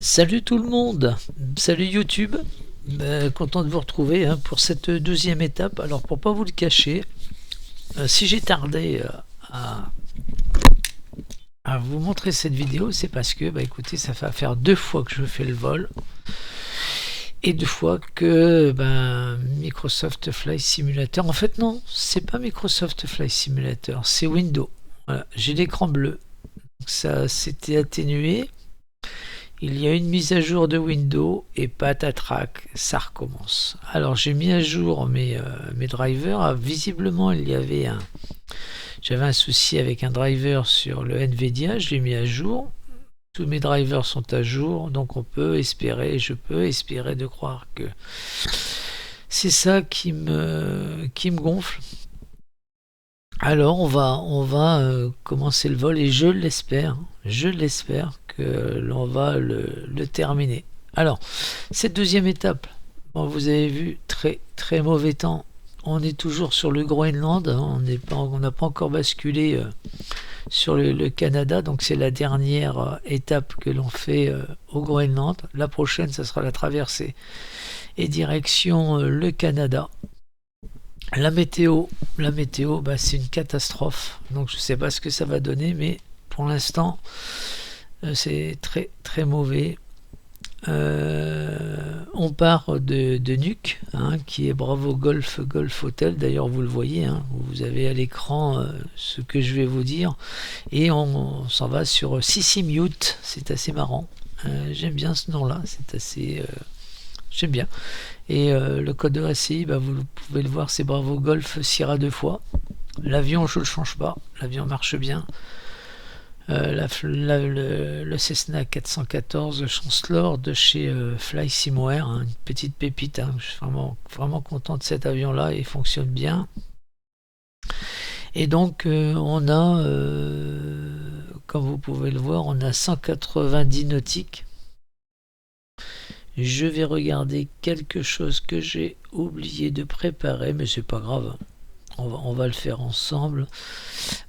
Salut tout le monde, salut YouTube. Content de vous retrouver pour cette deuxième étape. Alors pour pas vous le cacher, si j'ai tardé à, à vous montrer cette vidéo, c'est parce que écoutez, ça va faire 2 fois que je fais le vol et 2 fois que Microsoft Flight Simulator, en fait non, c'est pas Microsoft Flight Simulator, c'est Windows. Voilà, j'ai l'écran bleu, donc ça s'était atténué. Il y a une mise à jour de Windows et patatrac, ça recommence. Alors j'ai mis à jour mes drivers. Ah, visiblement j'avais un souci avec un driver sur le NVIDIA, je l'ai mis à jour. Tous mes drivers sont à jour, donc je peux espérer de croire que c'est ça qui me gonfle. Alors on va commencer le vol et je l'espère que l'on va le terminer. Alors cette deuxième étape, bon, vous avez vu, très mauvais temps. On est toujours sur le Groenland, hein, on n'a pas encore basculé sur le Canada, donc c'est la dernière étape que l'on fait au Groenland. La prochaine, ça sera la traversée et direction le Canada. La météo, c'est une catastrophe. Donc je ne sais pas ce que ça va donner, mais pour l'instant, c'est très mauvais. On part de Nuuk, qui est Bravo Golf Hotel. D'ailleurs, vous le voyez, vous avez à l'écran ce que je vais vous dire. Et on s'en va sur Sisimiut. C'est assez marrant. J'aime bien ce nom-là. C'est assez... J'aime bien. Et le code de RSI, vous pouvez le voir, c'est Bravo Golf Sierra 2 fois. L'avion, je ne le change pas. L'avion marche bien. Le Cessna 414 Chancellor de chez FlySimware, une petite pépite. Je suis vraiment content de cet avion-là. Il fonctionne bien. Et donc, on a, comme vous pouvez le voir, on a 190 nautiques. Je vais regarder quelque chose que j'ai oublié de préparer, mais c'est pas grave. On va le faire ensemble.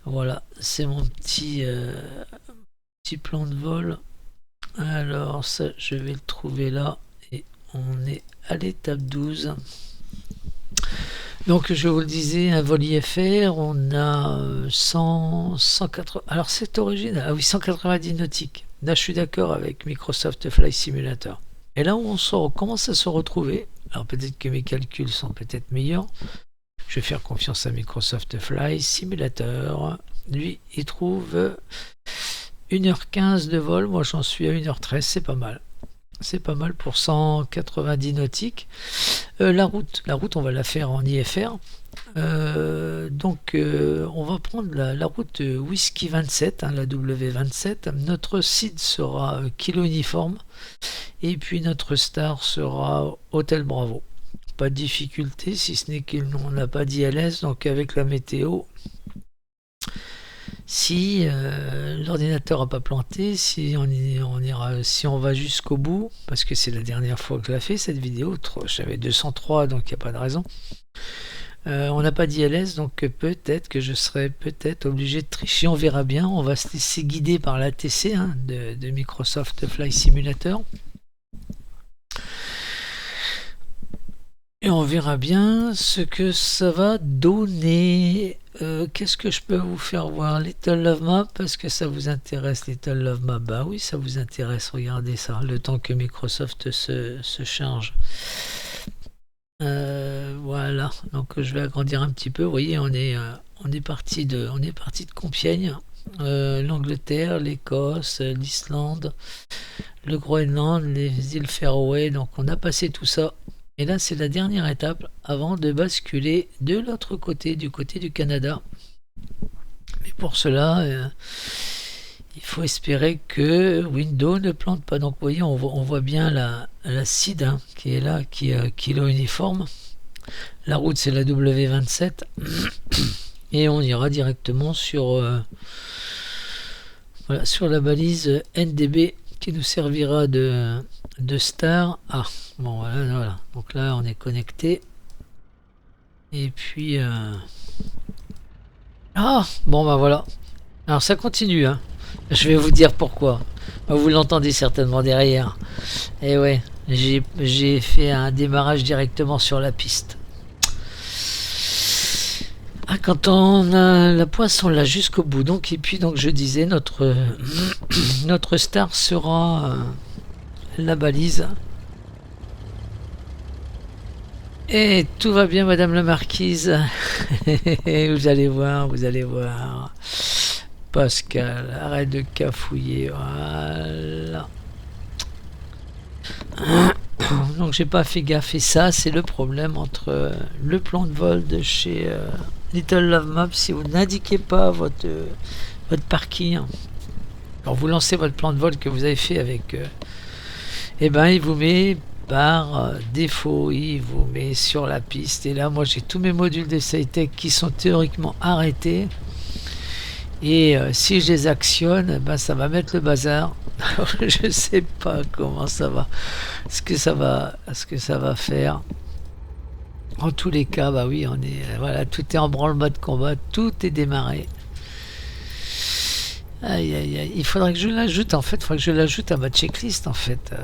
Voilà, c'est mon petit plan de vol. Alors ça, je vais le trouver là. Et on est à l'étape 12. Donc je vous le disais, un vol IFR, on a 180. Alors c'est original. Ah oui, 190 nautiques. Là, je suis d'accord avec Microsoft Flight Simulator. Et là où on commence à se retrouver, alors peut-être que mes calculs sont peut-être meilleurs, je vais faire confiance à Microsoft Flight Simulator. Lui, il trouve 1h15 de vol, moi j'en suis à 1h13, c'est pas mal. C'est pas mal pour 190 nautiques. La route, on va la faire en IFR. Donc on va prendre la route Whisky 27, la W27. Notre site sera Kilo Uniforme et puis notre star sera Hôtel Bravo. Pas de difficulté, si ce n'est qu'on n'a pas d'ILS, donc avec la météo, si l'ordinateur n'a pas planté, si on va jusqu'au bout, parce que c'est la dernière fois que je la fais cette vidéo, j'avais 203, donc il n'y a pas de raison. On n'a pas d'ILS, donc peut-être que je serai obligé de tricher, on verra bien. On va se laisser guider par l'ATC de Microsoft Flight Simulator. Et on verra bien ce que ça va donner. Qu'est-ce que je peux vous faire voir? Little Love Map, parce que ça vous intéresse, Little Love Map. Bah oui, ça vous intéresse, regardez ça, le temps que Microsoft se charge. Voilà, donc je vais agrandir un petit peu. Vous voyez, on est parti de Compiègne, l'Angleterre, l'Écosse, l'Islande, le Groenland, les îles Faroé. Donc on a passé tout ça. Et là, c'est la dernière étape avant de basculer de l'autre côté, du côté du Canada. Mais pour cela, il faut espérer que Windows ne plante pas. Donc, vous voyez, on voit bien la CID qui est là, qui est Kilo Uniforme. La route, c'est la W27. Et on ira directement sur la balise NDB qui nous servira de star. Ah, bon, voilà. Donc là, on est connecté. Et puis... Ah, bon, voilà. Alors, ça continue, Je vais vous dire pourquoi. Vous l'entendez certainement derrière. Et ouais, j'ai fait un démarrage directement sur la piste. Ah, quand on a la poisse, on l'a jusqu'au bout. Donc, et puis, donc, je disais, notre star sera la balise. Et tout va bien, Madame la Marquise. Vous allez voir, vous allez voir. Pascal, arrête de cafouiller. Voilà. Donc j'ai pas fait gaffe, et ça c'est le problème entre le plan de vol de chez Little Love Maps. Si vous n'indiquez pas votre parking, alors vous lancez votre plan de vol que vous avez fait avec et ben il vous met par défaut, il vous met sur la piste, et là moi j'ai tous mes modules de SciTech qui sont théoriquement arrêtés, et si je les actionne, ben ça va mettre le bazar. Je sais pas comment ça va, ce que ça va faire. En tous les cas, bah oui, on est voilà, tout est en branle-bas de combat, tout est démarré. Aïe aïe aïe, il faudrait que je l'ajoute en fait, il faudrait que je l'ajoute à ma checklist en fait.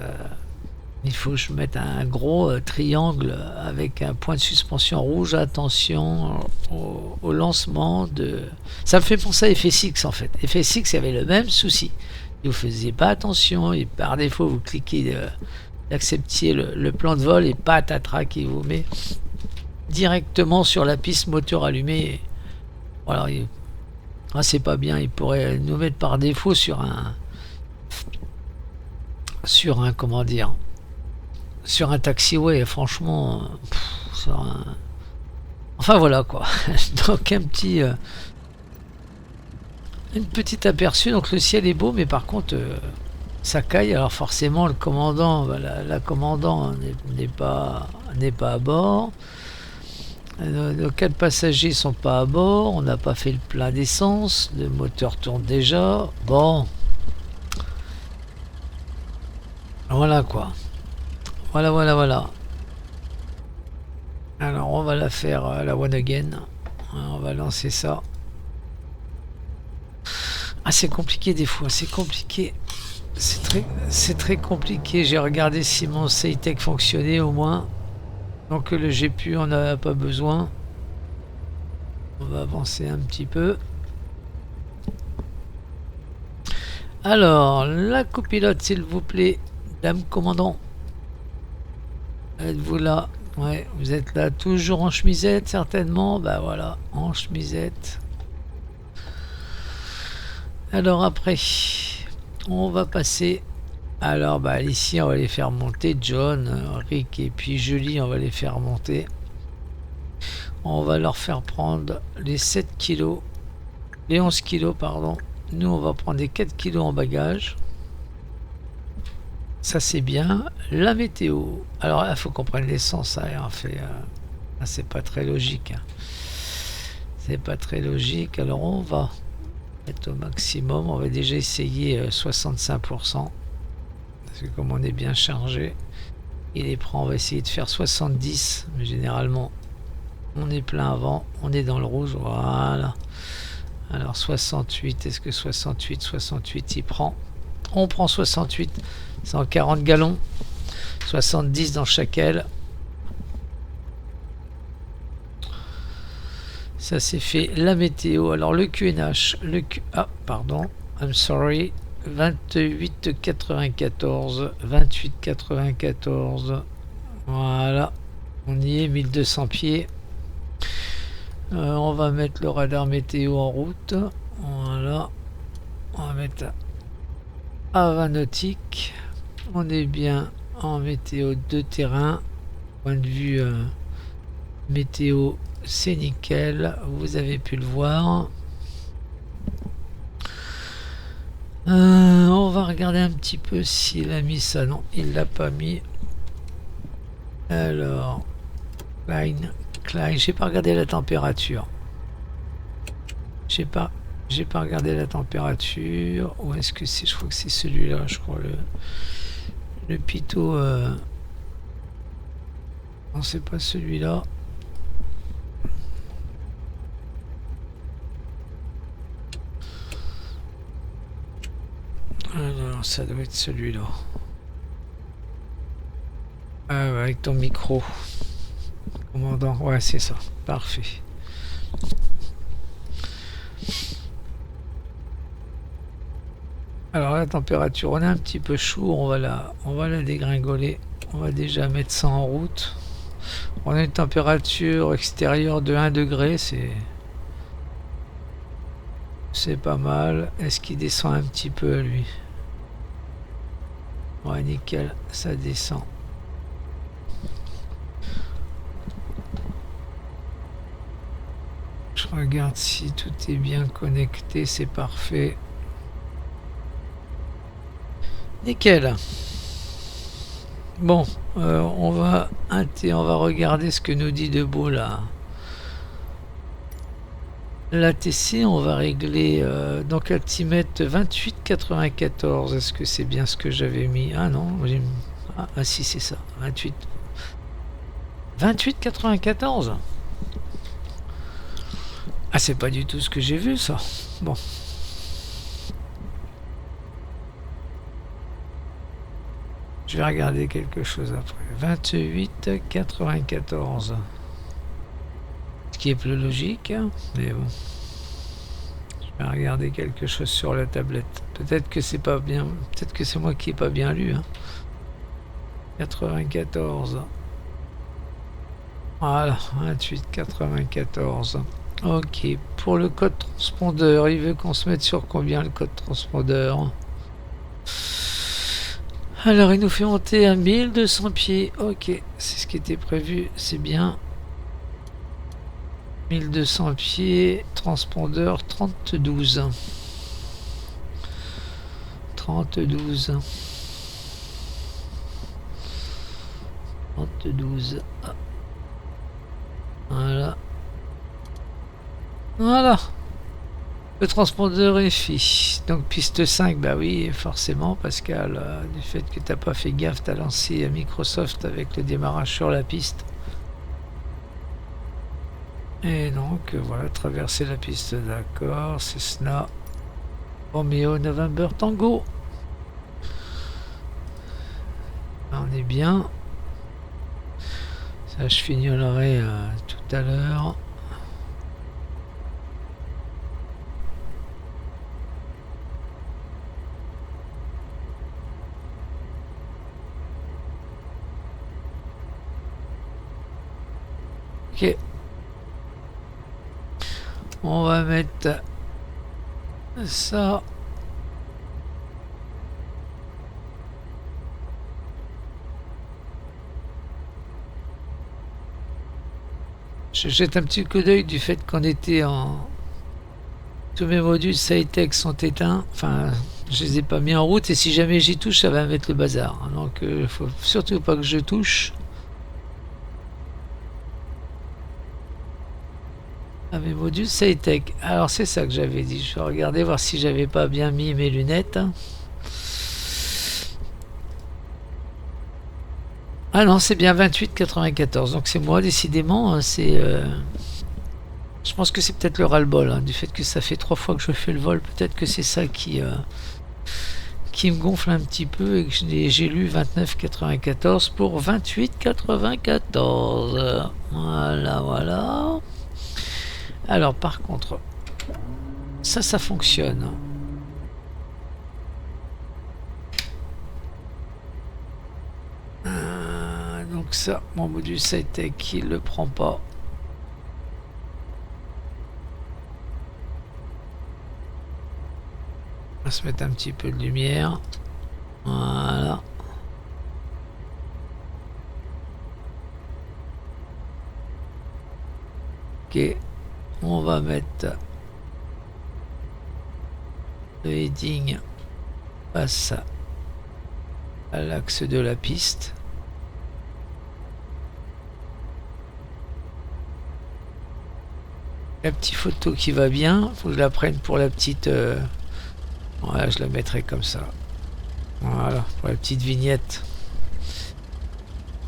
Il faut que je mette un gros triangle avec un point de suspension rouge. Attention au lancement de. Ça me fait penser à FSX en fait. FSX, il y avait le même souci. Vous faisiez pas attention et par défaut vous cliquez d'accepter le plan de vol, et patatras qui vous met directement sur la piste moteur allumé. Voilà, c'est pas bien. Il pourrait nous mettre par défaut sur un comment dire, sur un taxiway, franchement. Enfin voilà quoi. Donc une petite aperçu. Donc le ciel est beau, mais par contre ça caille. Alors forcément le commandant, la commandant n'est pas à bord. Nos 4 passagers sont pas à bord. On n'a pas fait le plein d'essence. Le moteur tourne déjà. Bon, voilà quoi. Voilà. Alors on va la faire la one again. On va lancer ça. Ah, c'est compliqué des fois, c'est compliqué. C'est très compliqué. J'ai regardé si mon SciTech fonctionnait au moins. Donc le GPU, on n'a pas besoin. On va avancer un petit peu. Alors, la copilote, s'il vous plaît, dame commandant. Êtes-vous là? Ouais, vous êtes là, toujours en chemisette, certainement. Bah voilà, en chemisette. Alors après, on va passer. Alors bah ici, on va les faire monter. John, Rick et puis Julie, on va les faire monter. On va leur faire prendre les 7 kilos, les 11 kilos, pardon. Nous, on va prendre les 4 kilos en bagage. Ça, c'est bien. La météo. Alors là, il faut qu'on prenne l'essence. Ça, en fait, c'est pas très logique. C'est pas très logique. Alors, on va mettre au maximum. On va déjà essayer 65%. Parce que comme on est bien chargé, il est prêt. On va essayer de faire 70. Mais généralement, on est plein avant. On est dans le rouge. Voilà. Alors 68, est-ce que 68 il prend? On prend 68, 140 gallons, 70 dans chaque aile. Ça c'est fait. La météo, alors le QNH, ah pardon, I'm sorry, 28,94, 28,94, voilà, on y est, 1200 pieds. On va mettre le radar météo en route. Voilà. On va mettre à 20 nautiques. On est bien en météo de terrain. Point de vue météo, c'est nickel. Vous avez pu le voir. On va regarder un petit peu s'il a mis ça. Non, il l'a pas mis. Alors, Klein, j'ai pas regardé la température. J'ai pas regardé la température. Ou est-ce que c'est, je crois que c'est celui-là, je crois le Pitot. Non, c'est pas celui-là. Alors, Alors ça doit être celui-là. Ah ouais, avec ton micro. Commandant, ouais c'est ça. Parfait. Alors la température, on est un petit peu chaud, on va la dégringoler. On va déjà mettre ça en route. On a une température extérieure de 1 degré, c'est pas mal. Est-ce qu'il descend un petit peu lui? Ouais, nickel, ça descend. Je regarde si tout est bien connecté, c'est parfait. Nickel. Bon, on va regarder ce que nous dit de beau là. L'ATC, on va régler donc altimètre 28,94. Est-ce que c'est bien ce que j'avais mis? Ah non, ah si c'est ça, 28,94. Ah c'est pas du tout ce que j'ai vu ça. Bon. Je vais regarder quelque chose après. 28,94. Ce qui est plus logique, hein, mais bon. Je vais regarder quelque chose sur la tablette. Peut-être que c'est pas bien. Peut-être que c'est moi qui n'ai pas bien lu. Hein. 94. Voilà, 28,94. Ok, pour le code transpondeur, il veut qu'on se mette sur combien le code transpondeur? Alors il nous fait monter à 1200 pieds. Ok, c'est ce qui était prévu, c'est bien. 1200 pieds, transpondeur 32. 32. 32. Ah. Voilà. Voilà. Le transpondeur est fait. Donc piste 5, bah oui, forcément, Pascal, du fait que t'as pas fait gaffe, t'as lancé Microsoft avec le démarrage sur la piste. Et donc, voilà, traverser la piste, d'accord, Cessna, Romeo, November, Tango. Là, on est bien. Ça, je fignolerai tout à l'heure. Ok. On va mettre ça. Je jette un petit coup d'œil du fait qu'on était en... Tous mes modules Sci-Tech sont éteints. Enfin, je les ai pas mis en route et si jamais j'y touche, ça va mettre le bazar. Donc, faut surtout pas que je touche. Ah, mes modules Sci-Tech. Alors c'est ça que j'avais dit. Je vais regarder voir si j'avais pas bien mis mes lunettes. Ah non, c'est bien 28,94. Donc c'est moi, décidément. C'est. Je pense que c'est peut-être le ras-le-bol, hein, du fait que ça fait 3 fois que je fais le vol. Peut-être que c'est ça qui me gonfle un petit peu et que j'ai lu 29,94 pour 28,94. Voilà, voilà. Alors par contre, ça fonctionne. Donc ça, mon module Sci-Tech, il le prend pas. On va se mettre un petit peu de lumière. Voilà. Ok. On va mettre le heading face à l'axe de la piste. La petite photo qui va bien, faut que je la prenne pour la petite... Voilà, je la mettrai comme ça. Voilà, pour la petite vignette.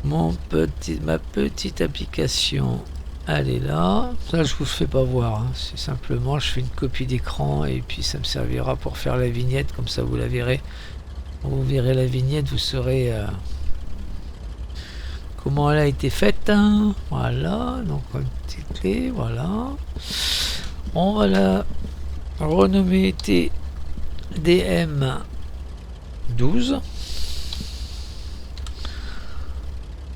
Ma petite application, elle est là. Ça, je vous fais pas voir. Hein. C'est simplement, je fais une copie d'écran et puis ça me servira pour faire la vignette, comme ça vous la verrez. Vous verrez la vignette, vous saurez comment elle a été faite. Hein. Voilà, donc une petite clé, voilà. On va la renommer TDM 12.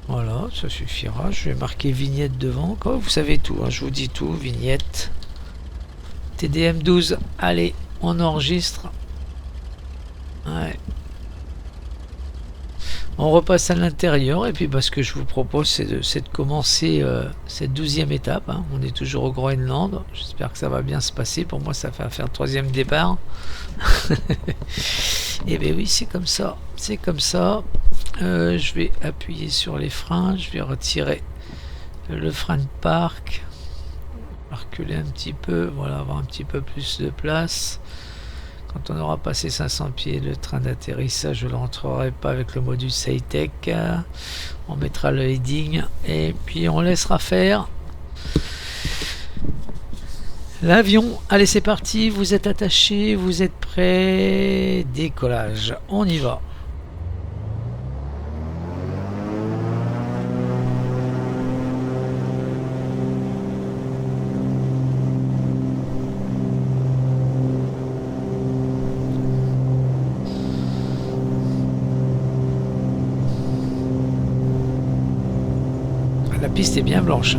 Voilà, ça suffira. Je vais marquer vignette devant. Comme vous savez tout, hein, je vous dis tout. Vignette. TDM 12. Allez, on enregistre. Ouais. On repasse à l'intérieur. Et puis, ce que je vous propose, c'est de commencer cette 12e étape. Hein. On est toujours au Groenland. J'espère que ça va bien se passer. Pour moi, ça va faire le 3e départ. Et bien oui, c'est comme ça. C'est comme ça. Je vais appuyer sur les freins, je vais retirer le frein de parc, reculer un petit peu, voilà, avoir un petit peu plus de place. Quand on aura passé 500 pieds, le train d'atterrissage, je ne le rentrerai pas avec le module SciTech. On mettra le heading et puis on laissera faire l'avion. Allez, c'est parti, vous êtes attachés, vous êtes prêts, décollage, on y va. La piste est bien blanche.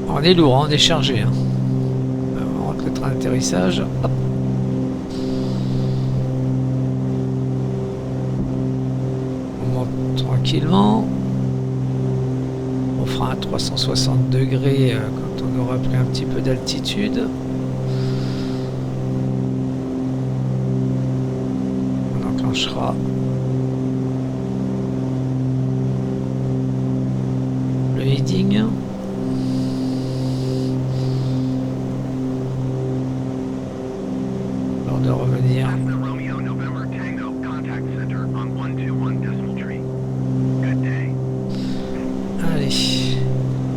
On est lourd, hein, on est chargé. Hein. On rentre le train d'atterrissage. Hop. On monte tranquillement. On fera un 360 degrés quand on aura pris un petit peu d'altitude. On enclenchera le heading. Lors de revenir. Allez.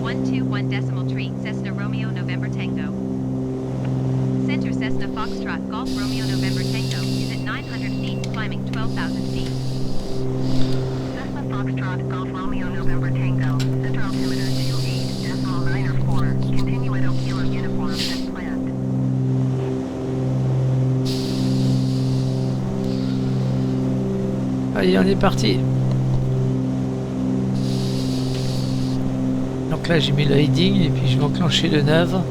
121 decimal tree, Cessna Romeo November Tango. Center Cessna Foxtrot Golf Romeo November Tango is at 900 feet, climbing 12,000 feet. Cessna Foxtrot Golf Romeo November Tango, center altimeter 28.904, continue at Okilo uniform as planned. Allez, on est parti. Donc là j'ai mis le heading et puis je vais enclencher le nav.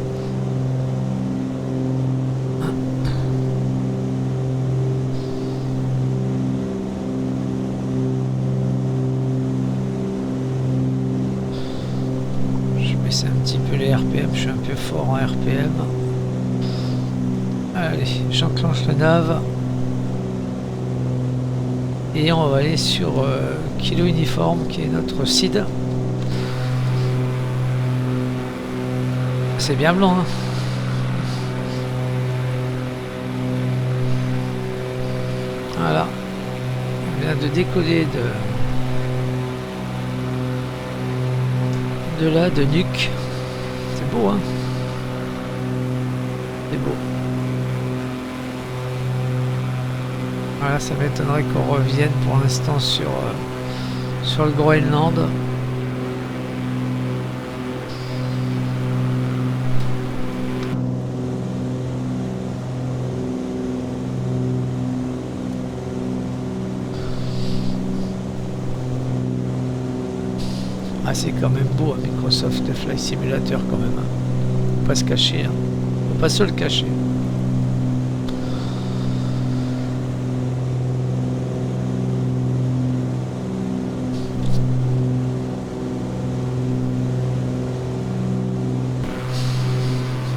Je baisse un petit peu les RPM, je suis un peu fort en RPM. Allez, j'enclenche le nav. Et on va aller sur Kilo Uniforme qui est notre SID. C'est bien blanc, hein. Voilà. On vient de décoller de là, de Nuuk. C'est beau, hein. C'est beau. Voilà, ça m'étonnerait qu'on revienne pour l'instant sur le Groenland. Ah, c'est quand même beau, hein, Microsoft Flight Simulator quand même. Hein. Faut pas se cacher. Hein. Faut pas se le cacher.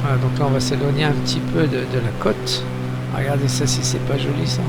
Voilà, donc là on va s'éloigner un petit peu de la côte. Regardez ça, si c'est pas joli ça.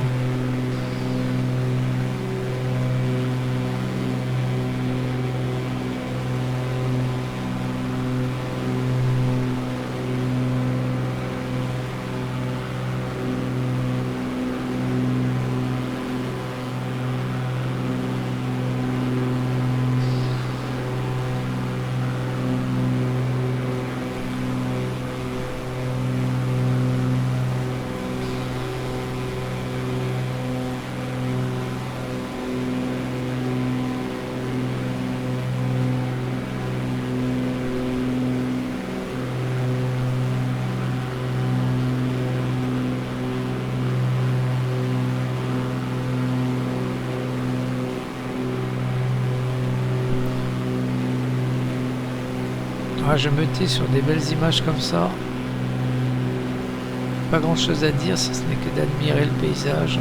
Ah, je me tais sur des belles images comme ça. Pas grand chose à dire si ce n'est que d'admirer le paysage.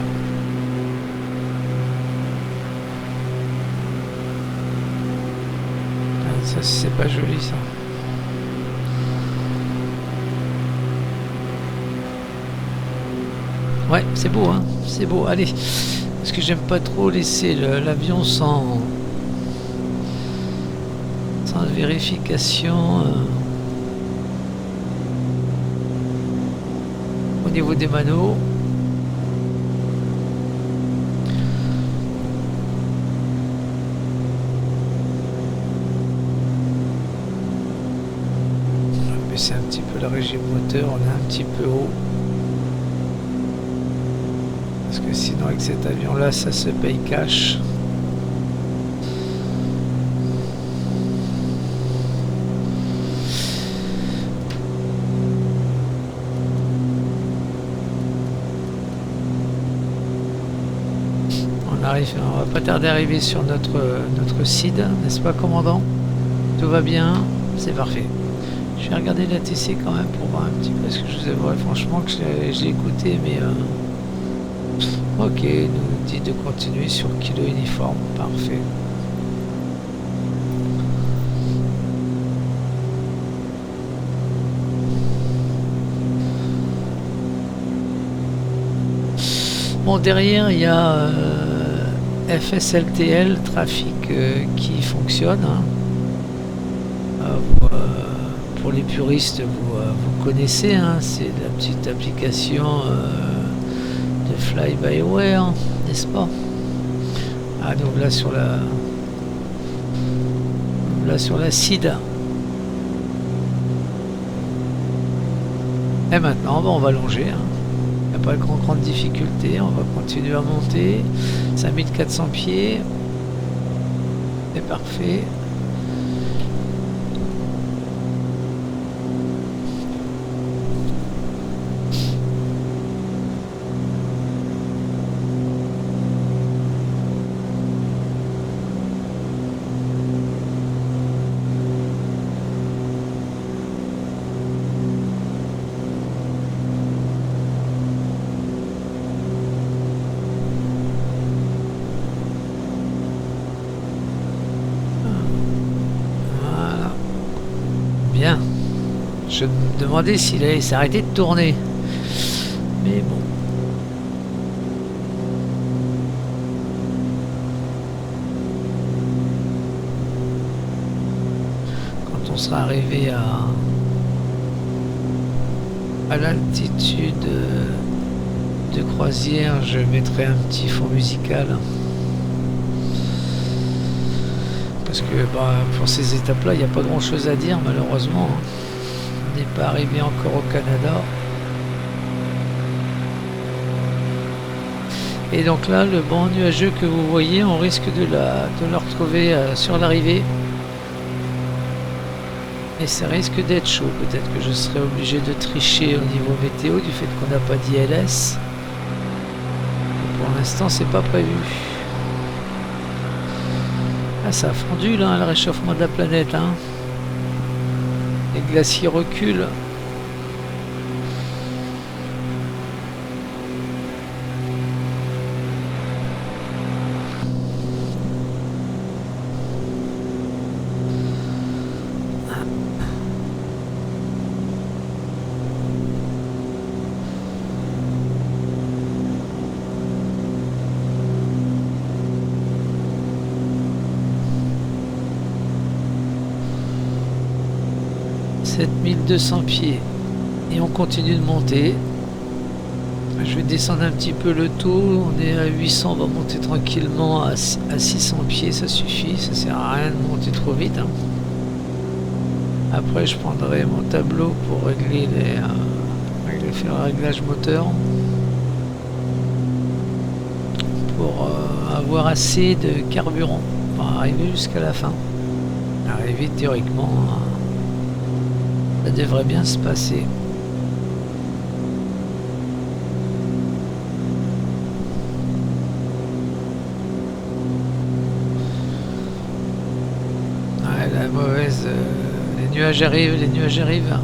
Ah, ça, c'est pas joli ça. Ouais, c'est beau, hein. C'est beau. Allez. Parce que j'aime pas trop laisser l'avion sans vérification. Au niveau des manos. On va baisser un petit peu la régie moteur, on est un petit peu haut. Parce que sinon avec cet avion là ça se paye cash. On va pas tarder à arriver sur notre CID, n'est-ce pas commandant? Tout va bien, c'est parfait. Je vais regarder la TC quand même pour voir un petit peu, parce que je vous avouerai franchement que j'ai écouté, mais ok, il nous dit de continuer sur kilo uniforme, parfait. Bon, derrière il y a FSLTL, trafic qui fonctionne. Hein. Pour les puristes, vous connaissez, hein, c'est la petite application de Fly-by-Wire, n'est-ce pas? Ah, donc là sur la CID. Et maintenant, on va longer. Hein. Il n'y a pas de grande difficulté, on va continuer à monter. 5400 pieds. C'est parfait. Je me demandais s'il allait s'arrêter de tourner. Mais bon. Quand on sera arrivé à l'altitude de croisière, je mettrai un petit fond musical. Parce que pour ces étapes-là, il n'y a pas grand-chose à dire, malheureusement. On n'est pas arrivé encore au Canada. Et donc là, le banc nuageux que vous voyez, on risque de le retrouver sur l'arrivée. Et ça risque d'être chaud. Peut-être que je serai obligé de tricher au niveau météo du fait qu'on n'a pas d'ILS. Pour l'instant, c'est pas prévu. Ah, ça a fondu là, le réchauffement de la planète. Hein. Les glaciers reculent. « 7200 pieds » et on continue de monter. Je vais descendre un petit peu le taux. On est à 800, on va monter tranquillement à 600 pieds, ça suffit, ça sert à rien de monter trop vite. Hein. Après je prendrai mon tableau pour régler faire le réglage moteur pour avoir assez de carburant pour arriver jusqu'à la fin. Arriver théoriquement, ça devrait bien se passer. nuages arrivent, les nuages arrivent.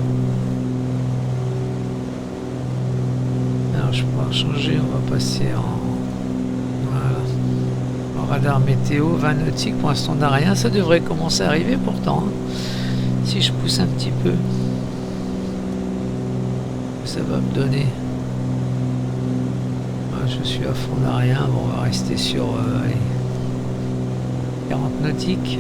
Alors je pourrais changer, on va passer voilà, en radar météo, 20 nautiques. Pour l'instant on n'a rien, ça devrait commencer à arriver pourtant. Hein. Si je pousse un petit peu, ça va me donner. Je suis à fond, on n'a rien. Bon, on va rester sur allez, 40 nautiques.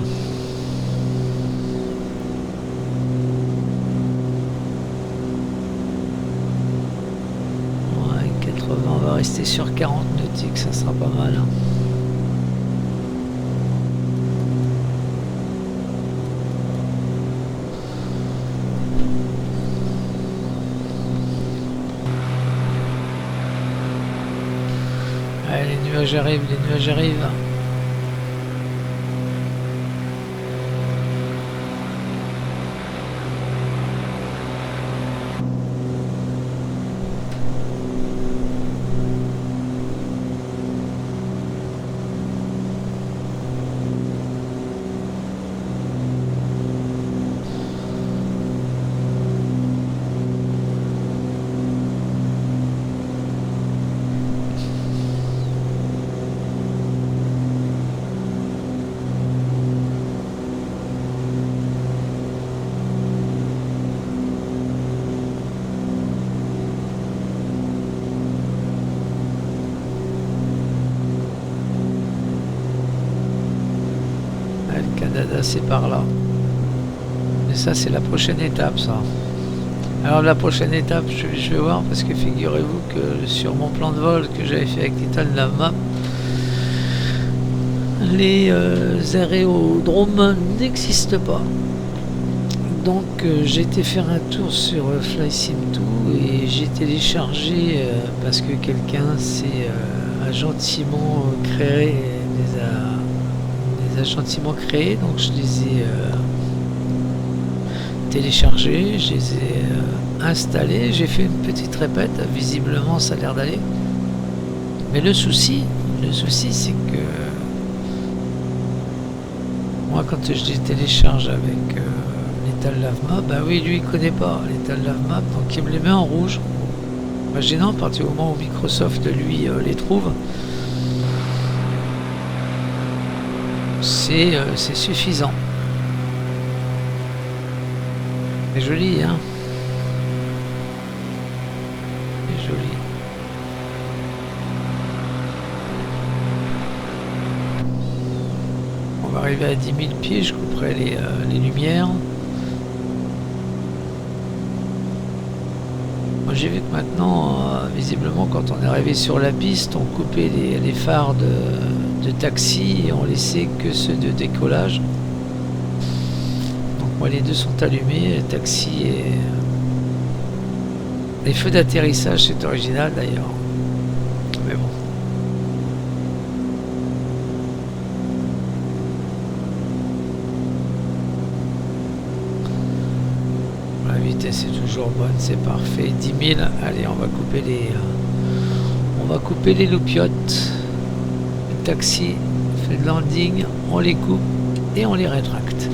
Ouais, 80, on va rester sur 40 nautiques, ça sera pas mal. Hein. Allez, les nuages arrivent, les nuages arrivent. Canada, c'est par là. Et ça, c'est la prochaine étape, ça. Alors, la prochaine étape, je vais voir, parce que figurez-vous que sur mon plan de vol que j'avais fait avec l'Ital Map, les aérodromes n'existent pas. Donc, j'ai été faire un tour sur FlySim2 et j'ai téléchargé, parce que quelqu'un a gentiment créé gentiment créés, donc je les ai téléchargés, je les ai installés, j'ai fait une petite répète, visiblement ça a l'air d'aller. Mais le souci c'est que moi quand je les télécharge avec l'Ital Map, bah oui lui il connaît pas l'Ital Map, donc il me les met en rouge. Bah, gênant à partir du moment où Microsoft lui les trouve. C'est suffisant. C'est joli, hein. C'est joli. On va arriver à 10 000 pieds, je couperai les lumières. Moi j'ai vu que maintenant, visiblement, quand on est arrivé sur la piste, on coupait les phares de taxi et on laissait que ceux de décollage. Donc moi les deux sont allumés, le taxi et les feux d'atterrissage, c'est original d'ailleurs. Mais bon. La vitesse est toujours bonne, c'est parfait. 10 000, allez on va couper les loupiottes. Taxi fait le landing, on les coupe et on les rétracte.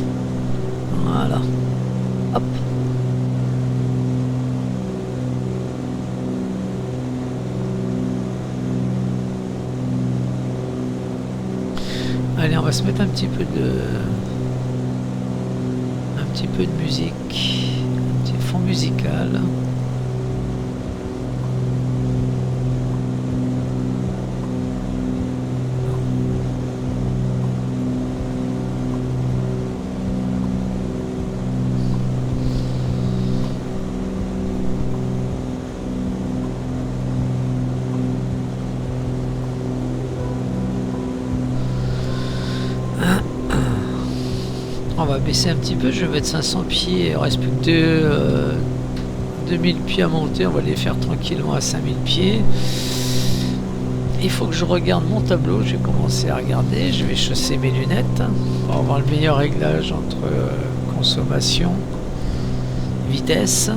Voilà. Hop. Allez, on va se mettre un petit peu de musique, un petit fond musical. On va baisser un petit peu, je vais mettre 500 pieds, il reste plus que 2000 pieds à monter, on va les faire tranquillement à 5000 pieds. Il faut que je regarde mon tableau, j'ai commencé à regarder, je vais chausser mes lunettes pour avoir le meilleur réglage entre consommation, vitesse.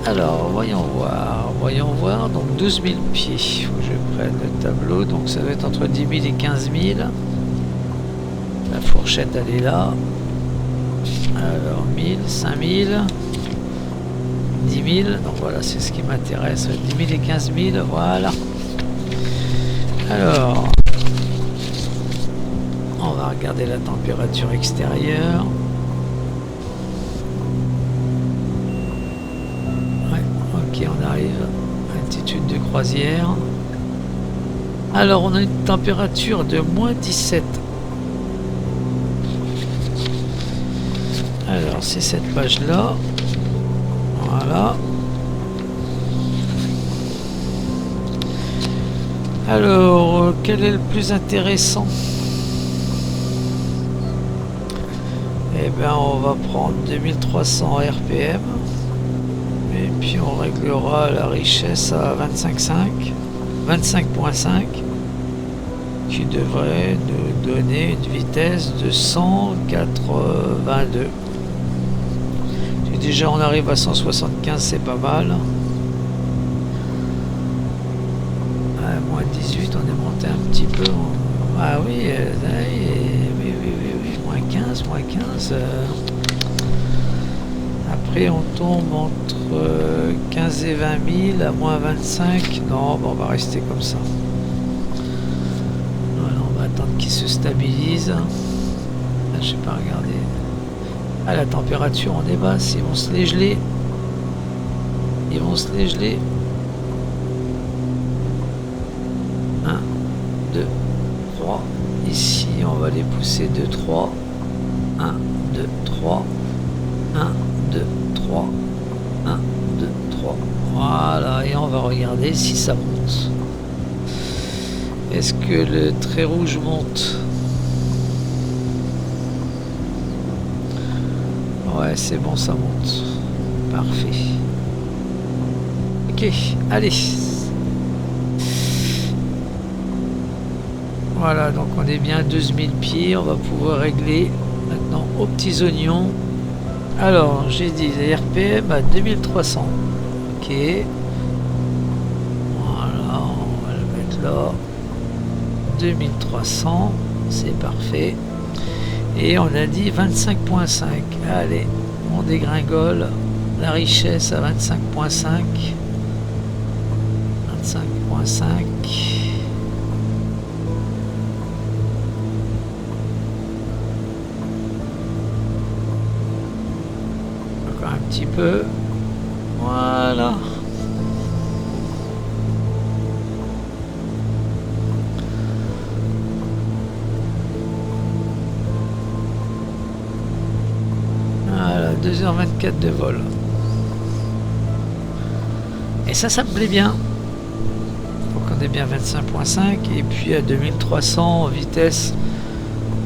Alors, voyons voir, donc 12 000 pieds, il faut que je prenne le tableau, donc ça va être entre 10 000 et 15 000. La fourchette, elle est là. Alors 1000, 5000, 10 000. Donc voilà, c'est ce qui m'intéresse. 10 000 et 15 000, voilà. Alors, on va regarder la température extérieure. Ouais, ok, on arrive. Altitude de croisière. Alors, on a une température de moins 17. Alors, c'est cette page-là. Voilà. Alors, quel est le plus intéressant? Eh bien, on va prendre 2300 RPM. Et puis, on réglera la richesse à 25.5, qui devrait nous donner une vitesse de 182. Si déjà on arrive à 175, c'est pas mal. Moins 18, on est monté un petit peu. Ah oui, oui, moins 15, moins 15. Après, on tombe entre 15 et 20 000 à moins 25. Non, bon, on va rester comme ça. Voilà, on va attendre qu'il se stabilise. Là, je sais pas regarder. Ah, la température, on est basse. Ils vont se les geler. Ils vont se les geler. 1, 2, 3. Ici, on va les pousser 2, 3. 1, 2, 3. 1, 2, 3. 1, 2, 3. Voilà, et on va regarder si ça monte. Est-ce que le trait rouge monte? Ouais, c'est bon, ça monte. Parfait. Ok, allez. Voilà, donc on est bien à 12 000 pieds. On va pouvoir régler maintenant aux petits oignons. Alors, j'ai dit les RPM à 2300. Ok. Voilà, on va le mettre là. 2300, c'est parfait. Et on a dit 25.5. Allez, on dégringole la richesse à 25.5. 25.5. Encore un petit peu. Voilà. Voilà, 2h24 de vol. Et ça me plaît bien. Donc on est bien 25.5 et puis à 2300 vitesse.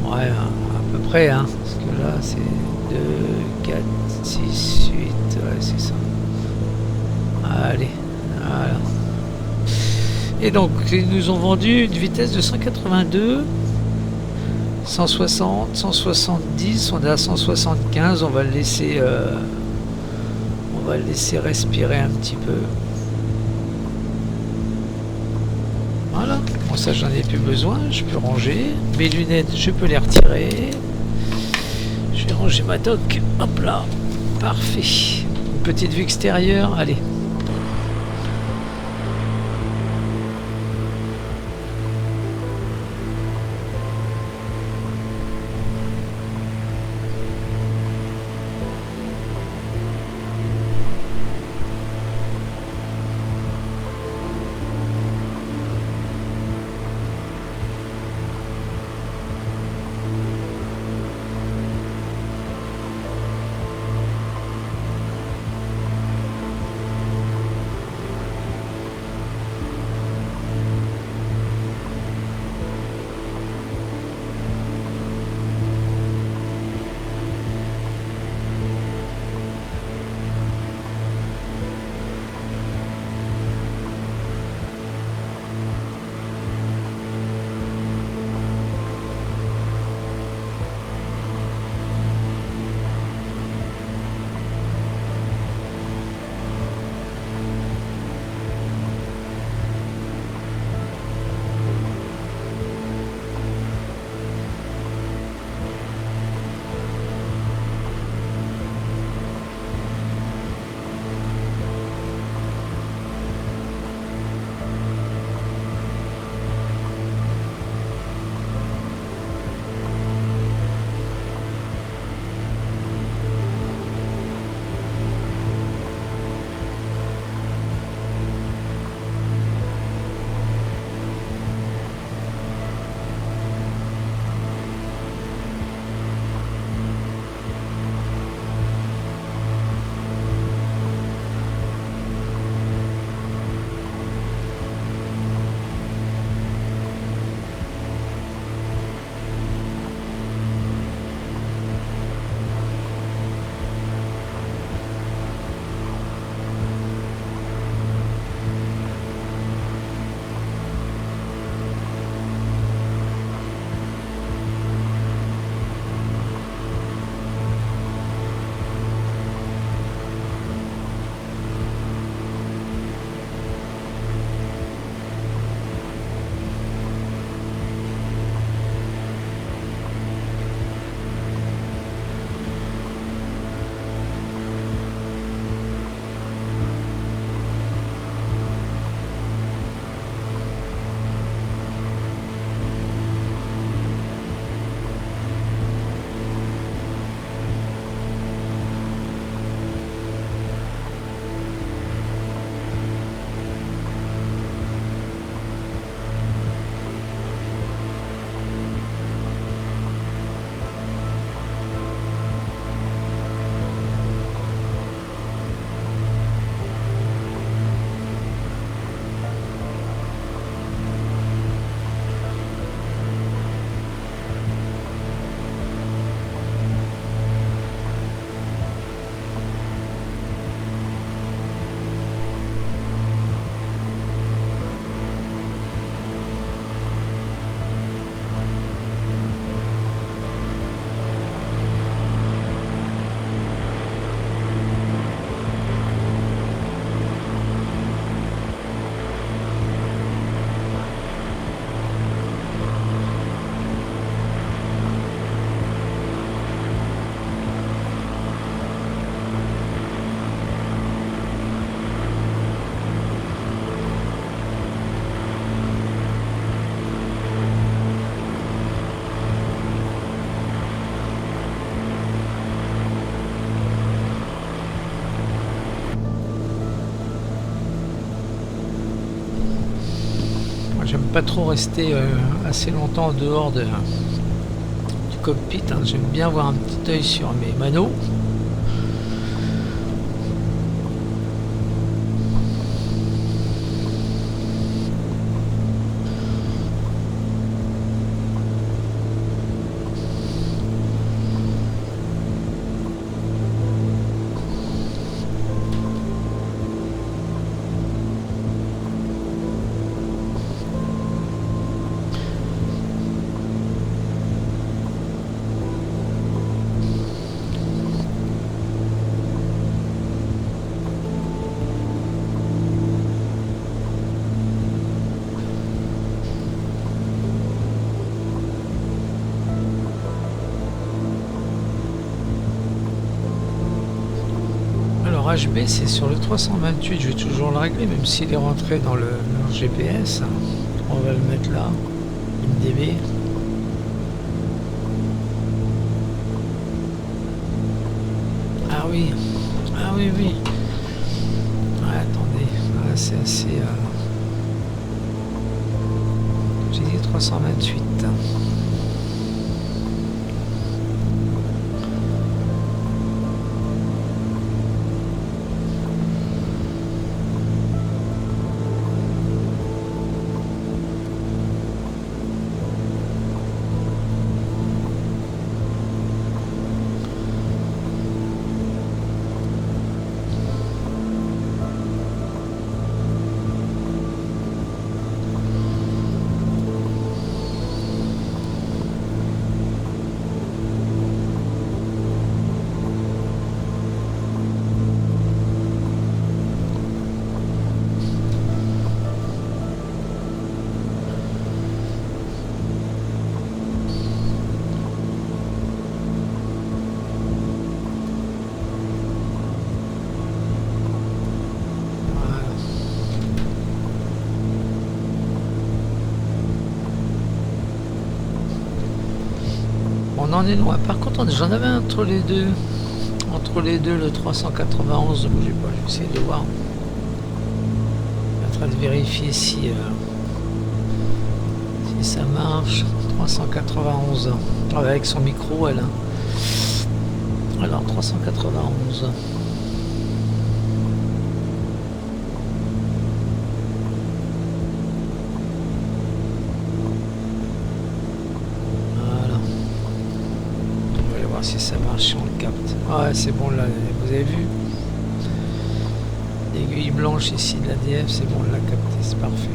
Ouais, à peu près, hein. Parce que là c'est 2, 4, 6, 8. Ouais, c'est ça. Allez, voilà. Et donc, ils nous ont vendu une vitesse de 182, 160, 170. On est à 175. On va le laisser respirer un petit peu. Voilà. Bon, ça, j'en ai plus besoin. Je peux ranger. Mes lunettes, je peux les retirer. Je vais ranger ma dock. Hop là. Parfait. Une petite vue extérieure. Allez. pas trop rester assez longtemps en dehors du cockpit, hein. J'aime bien avoir un petit œil sur mes manos. HB c'est sur le 328, je vais toujours le régler même s'il est rentré dans le GPS. On va le mettre là, IMDb. Ah oui, ah oui, oui. Ouais, attendez, ah, c'est assez... J'ai dit 328. On en est loin. Par contre, j'en avais entre les deux. Entre les deux, le 391. Bougez pas, je vais essayer de voir. Je suis en train de vérifier si ça marche. 391. Avec son micro, elle. Alors, 391. Si ça marche, si on le capte. Ouais, c'est bon là, vous avez vu l'aiguille blanche ici de l'ADF, c'est bon, on l'a capté, c'est parfait.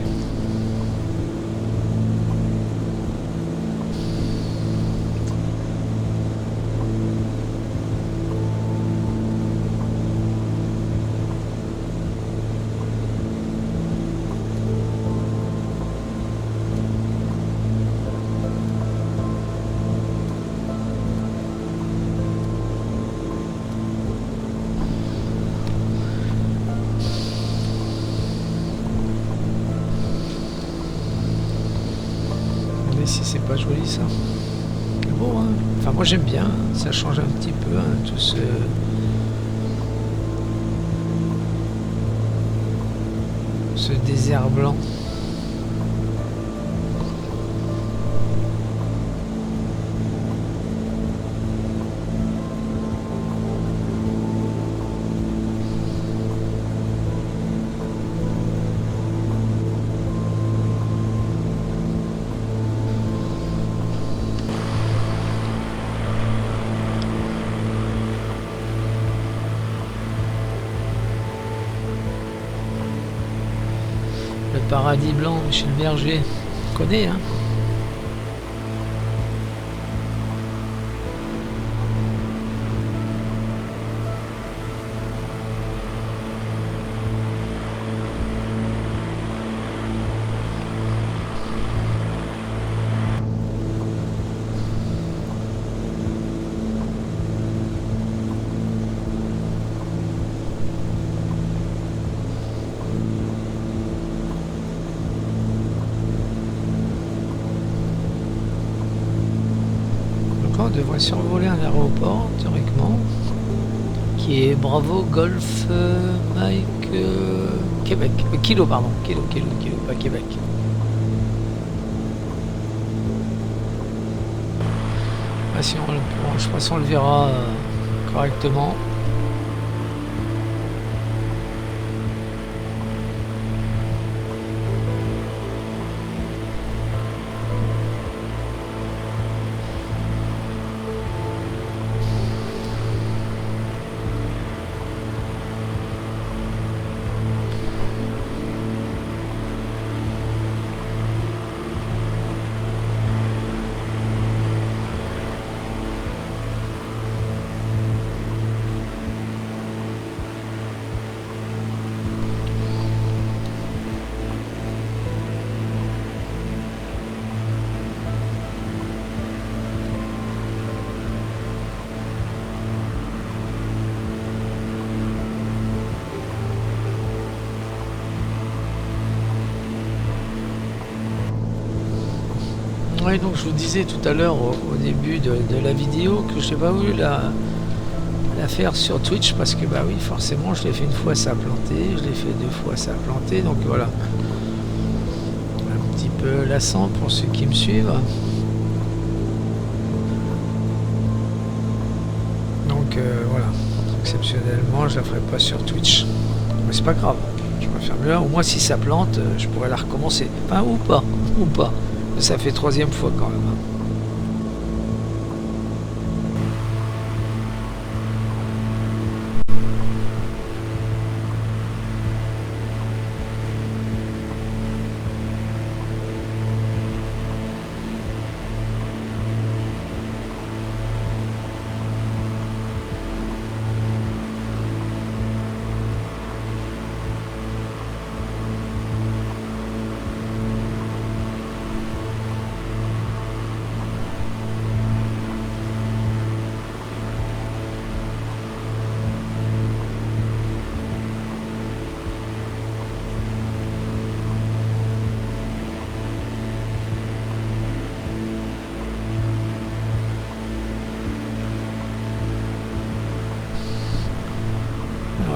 Si c'est pas joli ça. Bon, hein. Enfin moi j'aime bien, ça change un petit peu hein, tout ce désert blanc. Paradis blanc, Michel Berger, on connaît hein. On devrait survoler un aéroport théoriquement qui est Bravo Golf Mike Québec, Kilo pardon, Kilo pas Québec. si on, je pense qu'on le verra correctement. Oui, donc je vous disais tout à l'heure au début de la vidéo que je n'ai pas voulu la faire sur Twitch parce que bah oui, forcément je l'ai fait une fois, ça a planté, je l'ai fait 2 fois, ça a planté, donc voilà, un petit peu lassant pour ceux qui me suivent. Donc voilà, exceptionnellement je la ferai pas sur Twitch, mais c'est pas grave, je préfère mieux, au moins si ça plante je pourrais la recommencer, enfin ou pas. Ça fait 3e fois quand même.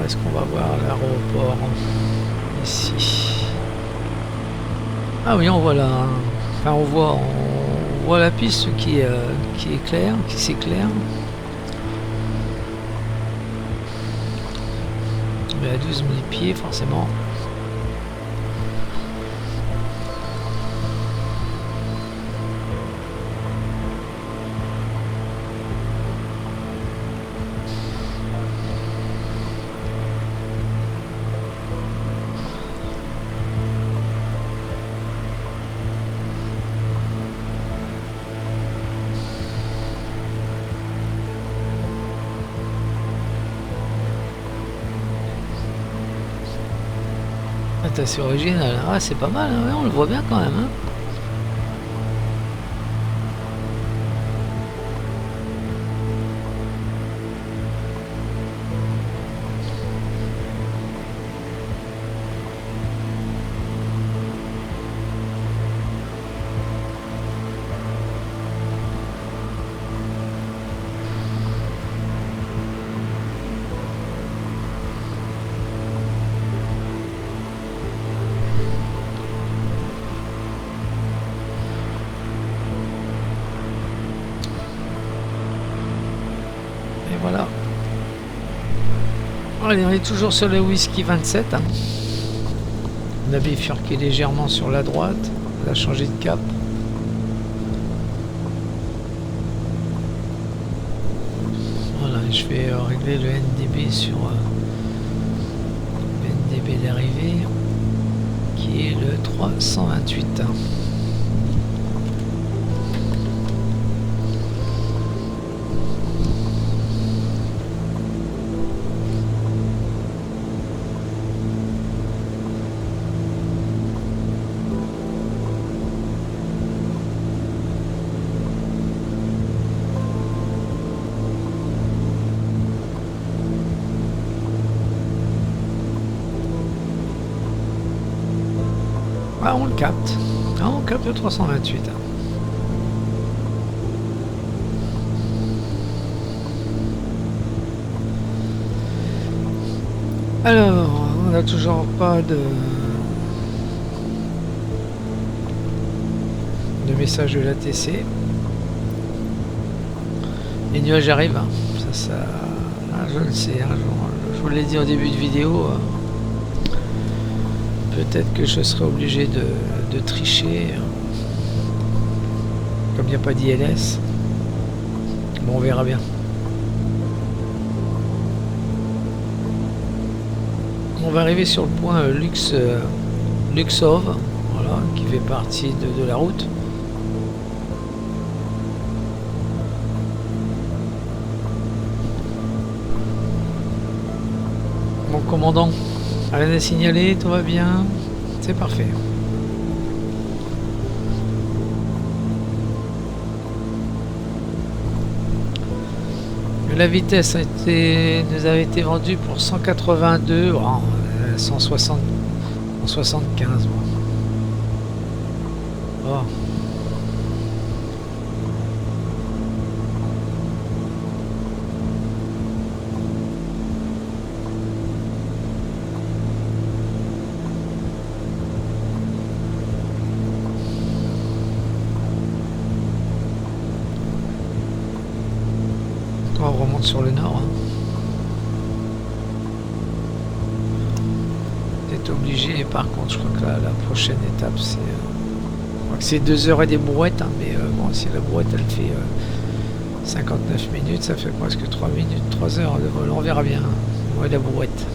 Est-ce qu'on va voir l'aéroport ici? Ah oui, on voit là. Enfin, on voit la piste qui est claire, qui s'éclaire. Mais à 12 000 pieds, forcément. C'est assez original. Ah, c'est pas mal, hein, ouais, on le voit bien quand même. Hein. Voilà. Allez, on est toujours sur le whisky 27. Hein. On a bifurqué légèrement sur la droite. On a changé de cap. Voilà, je vais régler le NDB sur le NDB d'arrivée qui est le 328. Ah, on le capte. Ah, on capte le 328. Alors, on n'a toujours pas de message de l'ATC. Les nuages arrivent, hein. Je le sais, hein, je vous l'ai dit en début de vidéo. Peut-être que je serai obligé de tricher. Comme il n'y a pas d'ILS. Bon, on verra bien. On va arriver sur le point Luxov, voilà, qui fait partie de la route. Mon commandant, rien à signaler, tout va bien, c'est parfait. La vitesse nous avait été vendue pour 182, 160, 175. Bon. Oh. On remonte sur le nord. C'est obligé. Par contre, je crois que la prochaine étape, c'est 2 heures et des brouettes. Hein, mais bon, si la brouette elle fait 59 minutes, ça fait presque 3 minutes, 3 heures de vol. On verra bien. Ouais, la brouette.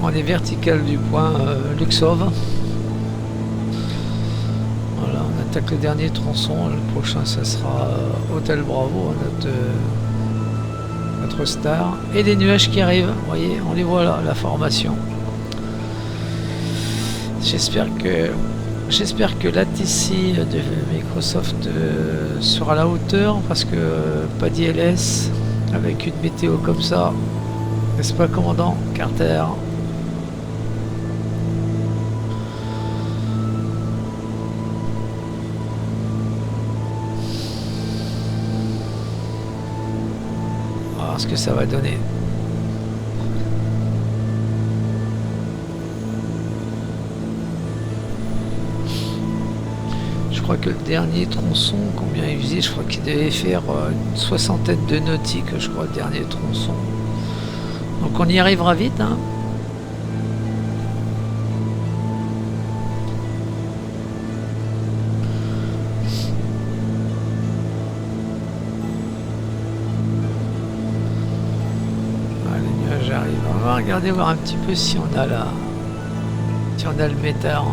On est vertical du point Luxov. Voilà, on attaque le dernier tronçon. Le prochain, ça sera Hôtel Bravo, notre star. Et des nuages qui arrivent. Vous voyez, on les voit là, la formation. J'espère que l'ATC de Microsoft sera à la hauteur, parce que pas d'ILS avec une météo comme ça, n'est-ce pas, commandant Carter? On va voir ce que ça va donner. Je crois que le dernier tronçon, combien il faisait, je crois qu'il devait faire une soixantaine de nautiques, je crois, le dernier tronçon. Donc on y arrivera vite, hein. Ah, les nuages arrivent. On va regarder, voir un petit peu si on a le métard.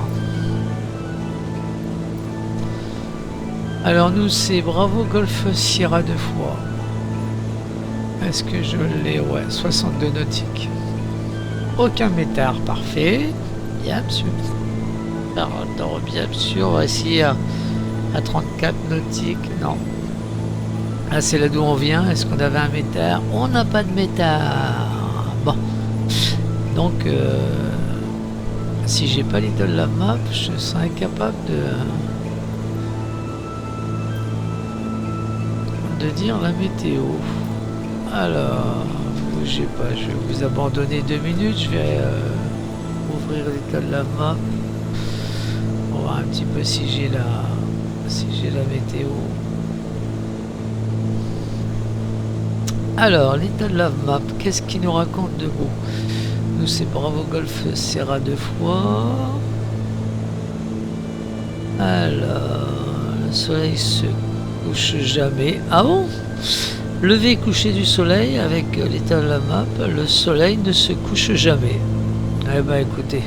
Alors nous, c'est Bravo Golf Sierra 2 fois. Est-ce que je l'ai? Ouais, 62 nautiques. Aucun métard, parfait. Bien sûr. Pardon, bien sûr, on va essayer à 34 nautiques. Non. Là, c'est là d'où on vient. Est-ce qu'on avait un métard? On n'a pas de métard. Bon. Donc, si j'ai pas Little la map, je serais incapable de dire la météo. Alors, bougez pas, je vais vous abandonner 2 minutes, je vais ouvrir l'état de la map. On va voir un petit peu si j'ai la météo. Alors, l'état de la map, qu'est-ce qu'il nous raconte de beau? Nous, c'est Bravo Golf Sierra 2 fois. Alors, le soleil se couche jamais. Ah bon? Lever et coucher du soleil, avec l'état de la map, le soleil ne se couche jamais. Eh ben écoutez.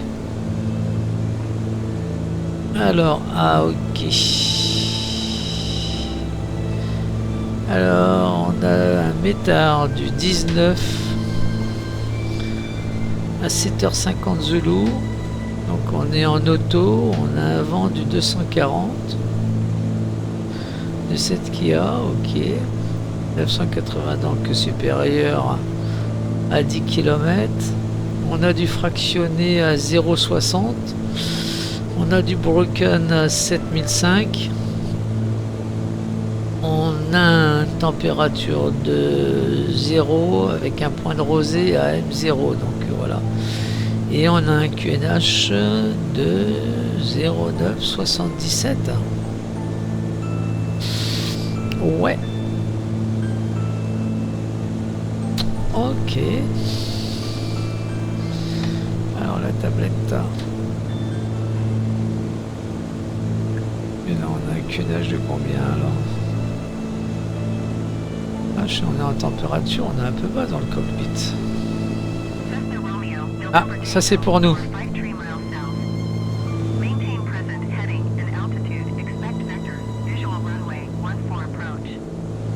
Alors, ah ok. Alors, on a un métard du 19 à 7h50 Zulu. Donc on est en auto, on a un vent du 240. De 7 Kia, ok. 980 donc supérieur à 10 km. On a du fractionné à 0,60. On a du broken à 7005. On a une température de 0 avec un point de rosée à M0. Donc voilà. Et on a un QNH de 0,977. Ouais. Ok. Alors la tablette. Et là on a un QNH de combien alors? Ah, on est en température, on est un peu bas dans le cockpit. Ah, ça c'est pour nous.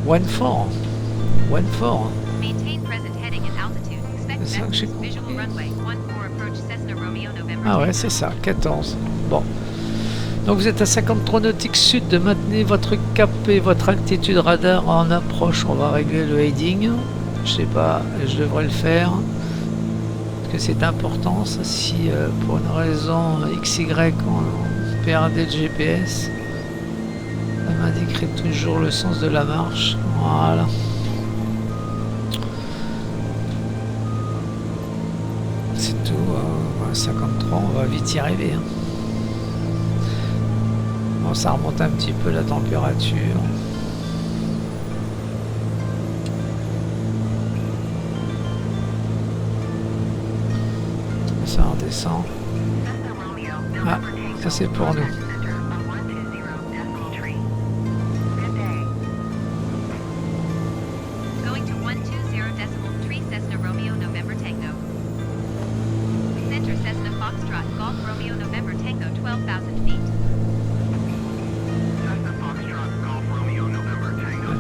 One four. C'est ça que j'ai compris. Ah ouais, c'est ça, 14. Bon. Donc vous êtes à 53 nautiques sud, de maintenir votre cap et votre altitude radar en approche. On va régler le heading. Je sais pas, je devrais le faire. Parce que c'est important, ça, si pour une raison XY on perdait le GPS, ça m'indiquerait toujours le sens de la marche. Voilà. C'est tout, 53, on va vite y arriver. Hein. Bon, ça remonte un petit peu la température. Ça redescend. Ah, ça c'est pour nous.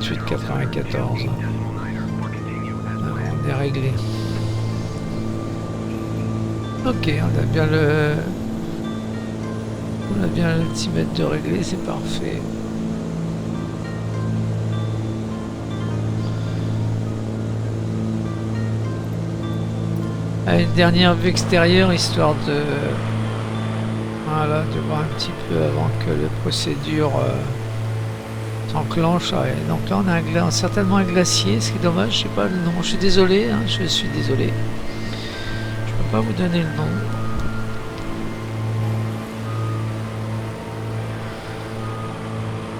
28,94. On est réglé. Ok, on a bien l'altimètre de réglé, c'est parfait. Allez, une dernière vue extérieure, histoire de... Voilà, de voir un petit peu avant que la procédure s'enclenche. Ouais. Donc là, on a certainement un glacier, ce qui est dommage, je sais pas le nom. Je suis désolé, hein, je suis désolé. Je peux pas vous donner le nom.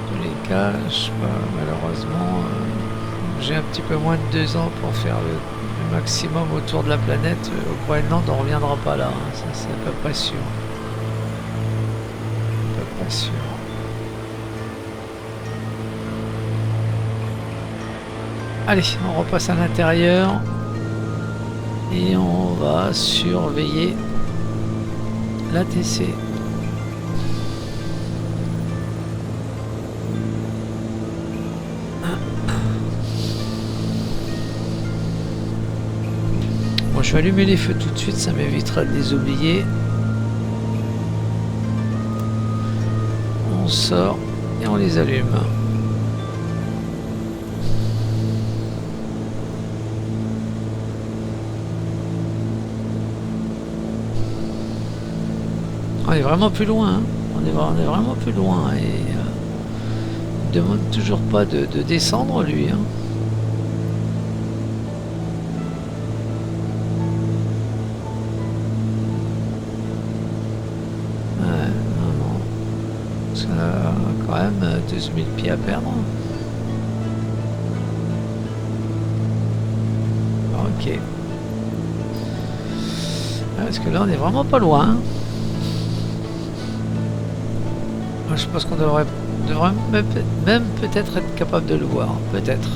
Tous les cas, je sais pas, malheureusement, j'ai un petit peu moins de 2 ans pour faire le maximum autour de la planète. Au Groenland, on reviendra pas là, hein. Ça c'est à peu près sûr. Pas sûr. Allez, on repasse à l'intérieur et on va surveiller l'ATC. Bon, je vais allumer les feux tout de suite, ça m'évitera de les oublier. On sort et on les allume. On est vraiment plus loin, hein. On est vraiment plus loin et il ne demande toujours pas de descendre lui, hein. Ouais, non. Parce qu'on a quand même 12 000 pieds à perdre. Ok. Ouais, parce que là on est vraiment pas loin, hein. Je pense qu'on devrait même peut-être être capable de le voir, peut-être.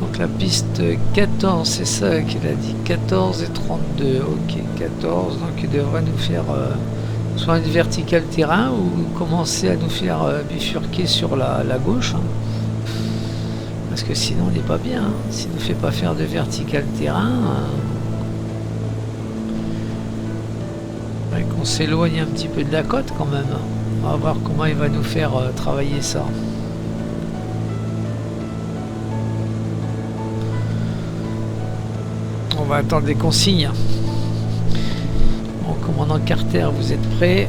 Donc la piste 14, c'est ça qu'il a dit, 14 et 32, ok, 14, donc il devrait nous faire soit une verticale terrain ou commencer à nous faire bifurquer sur la gauche, hein. Parce que sinon on n'est pas bien, hein. S'il ne nous fait pas faire de vertical terrain, qu'on s'éloigne un petit peu de la côte quand même. On va voir comment il va nous faire travailler ça. On va attendre des consignes. Bon, commandant Carter, vous êtes prêt?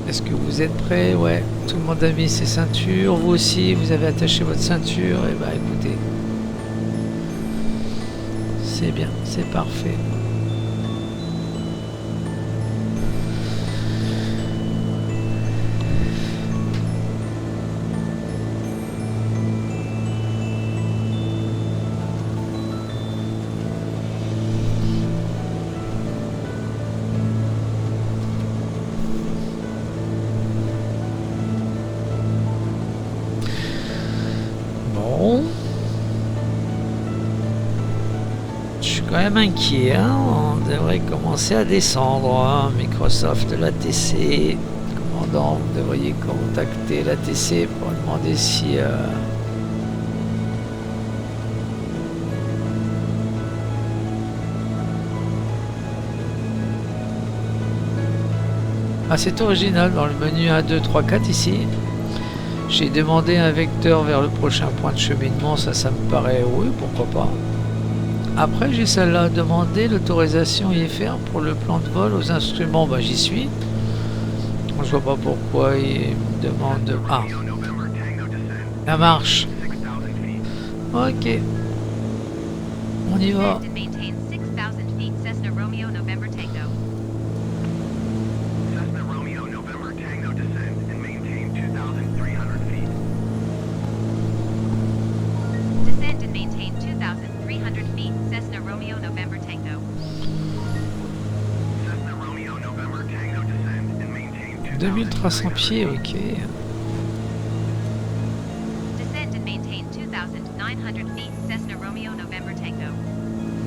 Est-ce que vous êtes prêt? Ouais, tout le monde a mis ses ceintures. Vous aussi, vous avez attaché votre ceinture. Et bah écoutez, c'est bien, c'est parfait. Quand même inquiet, hein. On devrait commencer à descendre, hein. Microsoft, l'ATC, commandant, vous devriez contacter l'ATC pour demander si ah, c'est original dans le menu 1, 2, 3, 4 ici. J'ai demandé un vecteur vers le prochain point de cheminement, ça me paraît, oui, pourquoi pas. Après, j'ai celle-là, demander l'autorisation IFR pour le plan de vol aux instruments. Bah, j'y suis. Je vois pas pourquoi il me demande... Ah, ça marche. Ok. On y va. Descend and maintain 2,300 feet. Cessna Romeo November Tango. 2300 pieds, ok. Descend and maintain 2,000 2,900 feet, Cessna Romeo November Tango.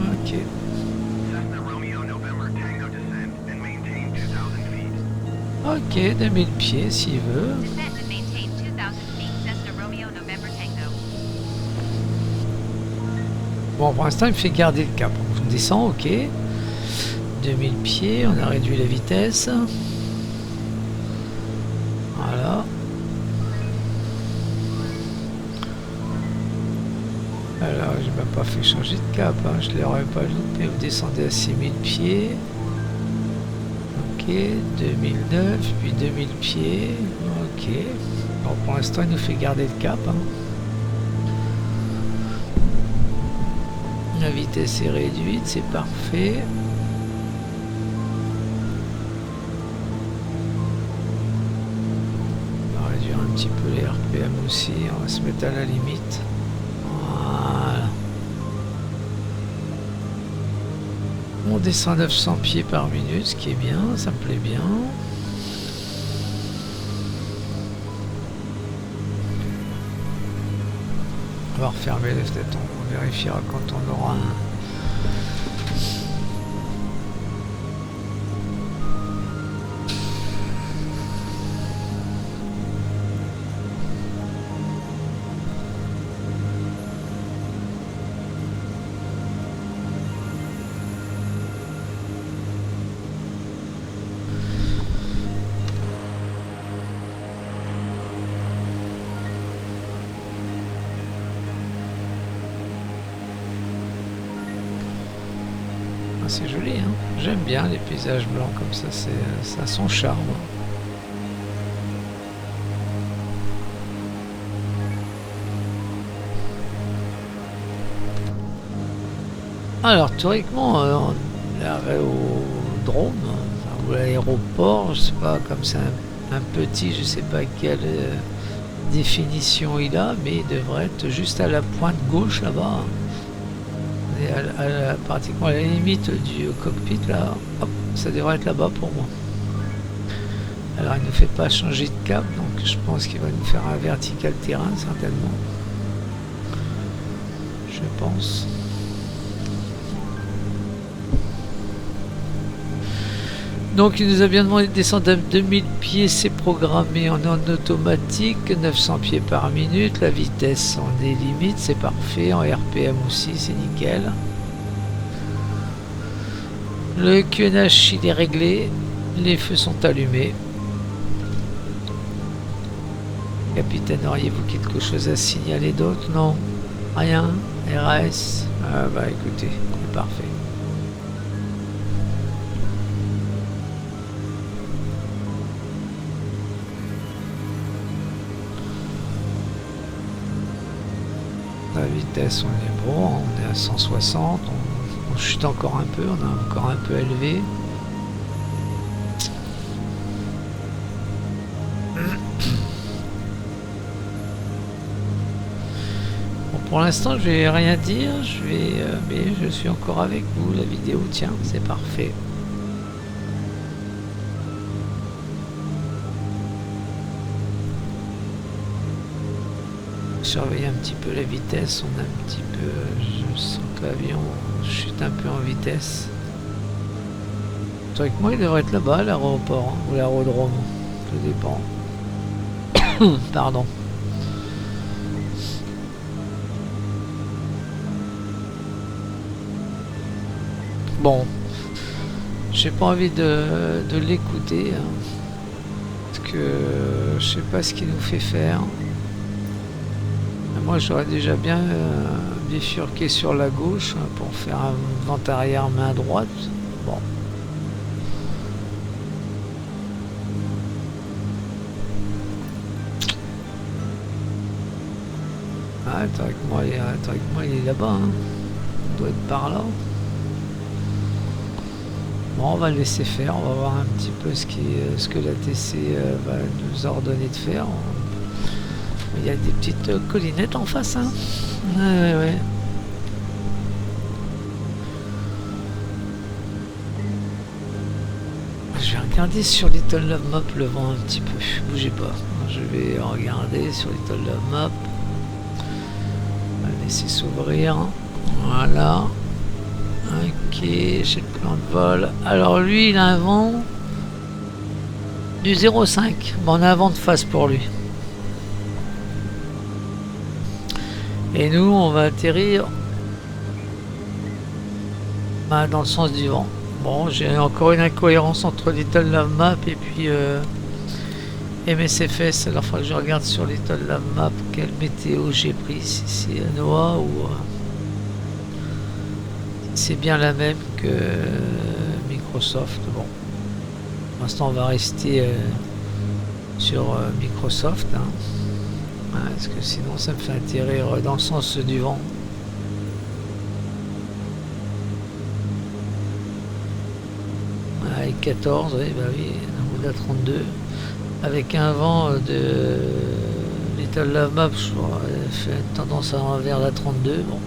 Ok. Cessna Romeo November Tango descend and maintain 2,000 feet. Ok, 2000 pieds s'il veut. Descend and maintain 2,000 feet, Cessna Romeo November Tango. Bon, pour l'instant, il me fait garder le cap. On descend, ok. 2000 pieds, on a réduit la vitesse. Voilà. Alors, je ne m'ai pas fait changer de cap, hein. Je ne l'aurais pas loupé. Vous descendez à 6000 pieds. Ok, 2009, puis 2000 pieds. Ok. Bon, pour l'instant, il nous fait garder le cap, hein. La vitesse est réduite, c'est parfait. On va réduire un petit peu les RPM aussi, on va se mettre à la limite. Voilà. On descend 900 pieds par minute, ce qui est bien, ça me plaît bien. On va refermer les fenêtres, on vérifiera quand on aura un... C'est joli, hein. J'aime bien les paysages blancs comme ça, ça a son charme. Alors théoriquement, l'aérodrome ou l'aéroport, je sais pas, comme c'est un petit, je sais pas quelle définition il a, mais il devrait être juste à la pointe gauche là-bas. Pratiquement à la limite du cockpit là, hop, ça devrait être là-bas pour moi. Alors il ne fait pas changer de cap, donc je pense qu'il va nous faire un vertical terrain certainement. Je pense. Donc il nous a bien demandé de descendre à 2000 pieds, c'est programmé en automatique, 900 pieds par minute, la vitesse en est limite, c'est parfait, en RPM aussi, c'est nickel. Le QNH il est réglé, les feux sont allumés. Capitaine, auriez-vous quelque chose à signaler d'autre? Non, rien. RAS, ah bah écoutez, c'est parfait. La vitesse, on est bon, on est à 160, on chute encore un peu, on est encore un peu élevé. Bon, pour l'instant, je vais rien dire, mais je suis encore avec vous, la vidéo tient, c'est parfait. Surveiller un petit peu la vitesse, on a un petit peu, je sens que l'avion chute un peu en vitesse. Théoriquement il devrait être là-bas l'aéroport, hein, ou l'aérodrome, ça dépend. Pardon. Bon, j'ai pas envie de l'écouter, hein, parce que je sais pas ce qu'il nous fait faire. Moi j'aurais déjà bien bifurqué sur la gauche hein, pour faire un vent arrière main droite. Bon. Ah, théoriquement il est là-bas. Hein. Il doit être par là. Bon, on va le laisser faire. On va voir un petit peu ce que la TC va nous ordonner de faire. Il y a des petites collinettes en face, hein. Ouais. Je vais regarder sur Little Love Map le vent un petit peu. Bougez pas. Je vais regarder sur Little Love Map. laisser s'ouvrir. Voilà. Ok, j'ai le plan de vol. Alors lui, il a un vent du 0,5. Bon, on a un vent de face pour lui. Et nous, on va atterrir dans le sens du vent. Bon, j'ai encore une incohérence entre Little Love Map et puis MSFS. Alors, il faudra que je regarde sur Little Love Map quelle météo j'ai pris. Si c'est NOAA ou c'est bien la même que Microsoft. Bon, pour l'instant, on va rester sur Microsoft. Hein. Parce que sinon, ça me fait atterrir dans le sens du vent. Avec 14, oui, bah oui, on est à 32. Avec un vent de Little Love Map, je fait tendance à vers la 32. Bon.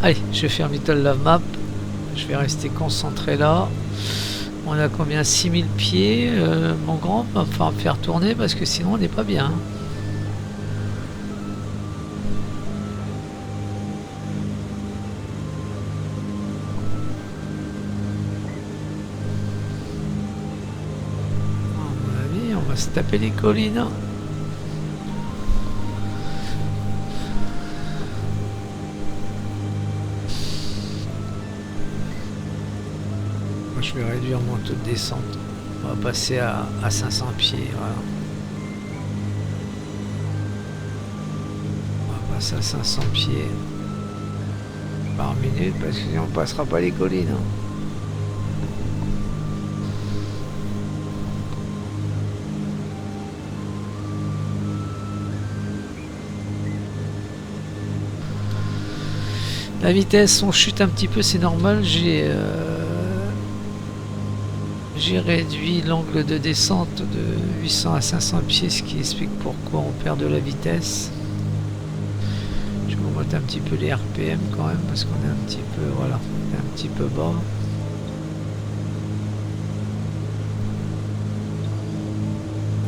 Allez, je vais faire Little Love Map. Je vais rester concentré là. On a combien? 6000 pieds. Mon grand va falloir me faire tourner parce que sinon on n'est pas bien. On va se taper les collines. Moi, je vais réduire mon taux de descente. On va passer à 500 pieds. Voilà. On va passer à 500 pieds par minute parce que sinon on passera pas les collines. Hein. La vitesse, on chute un petit peu, c'est normal. J'ai réduit l'angle de descente de 800 à 500 pieds, ce qui explique pourquoi on perd de la vitesse. Je vais augmenter un petit peu les RPM quand même, parce qu'on est un petit peu, voilà, on est un petit peu bas.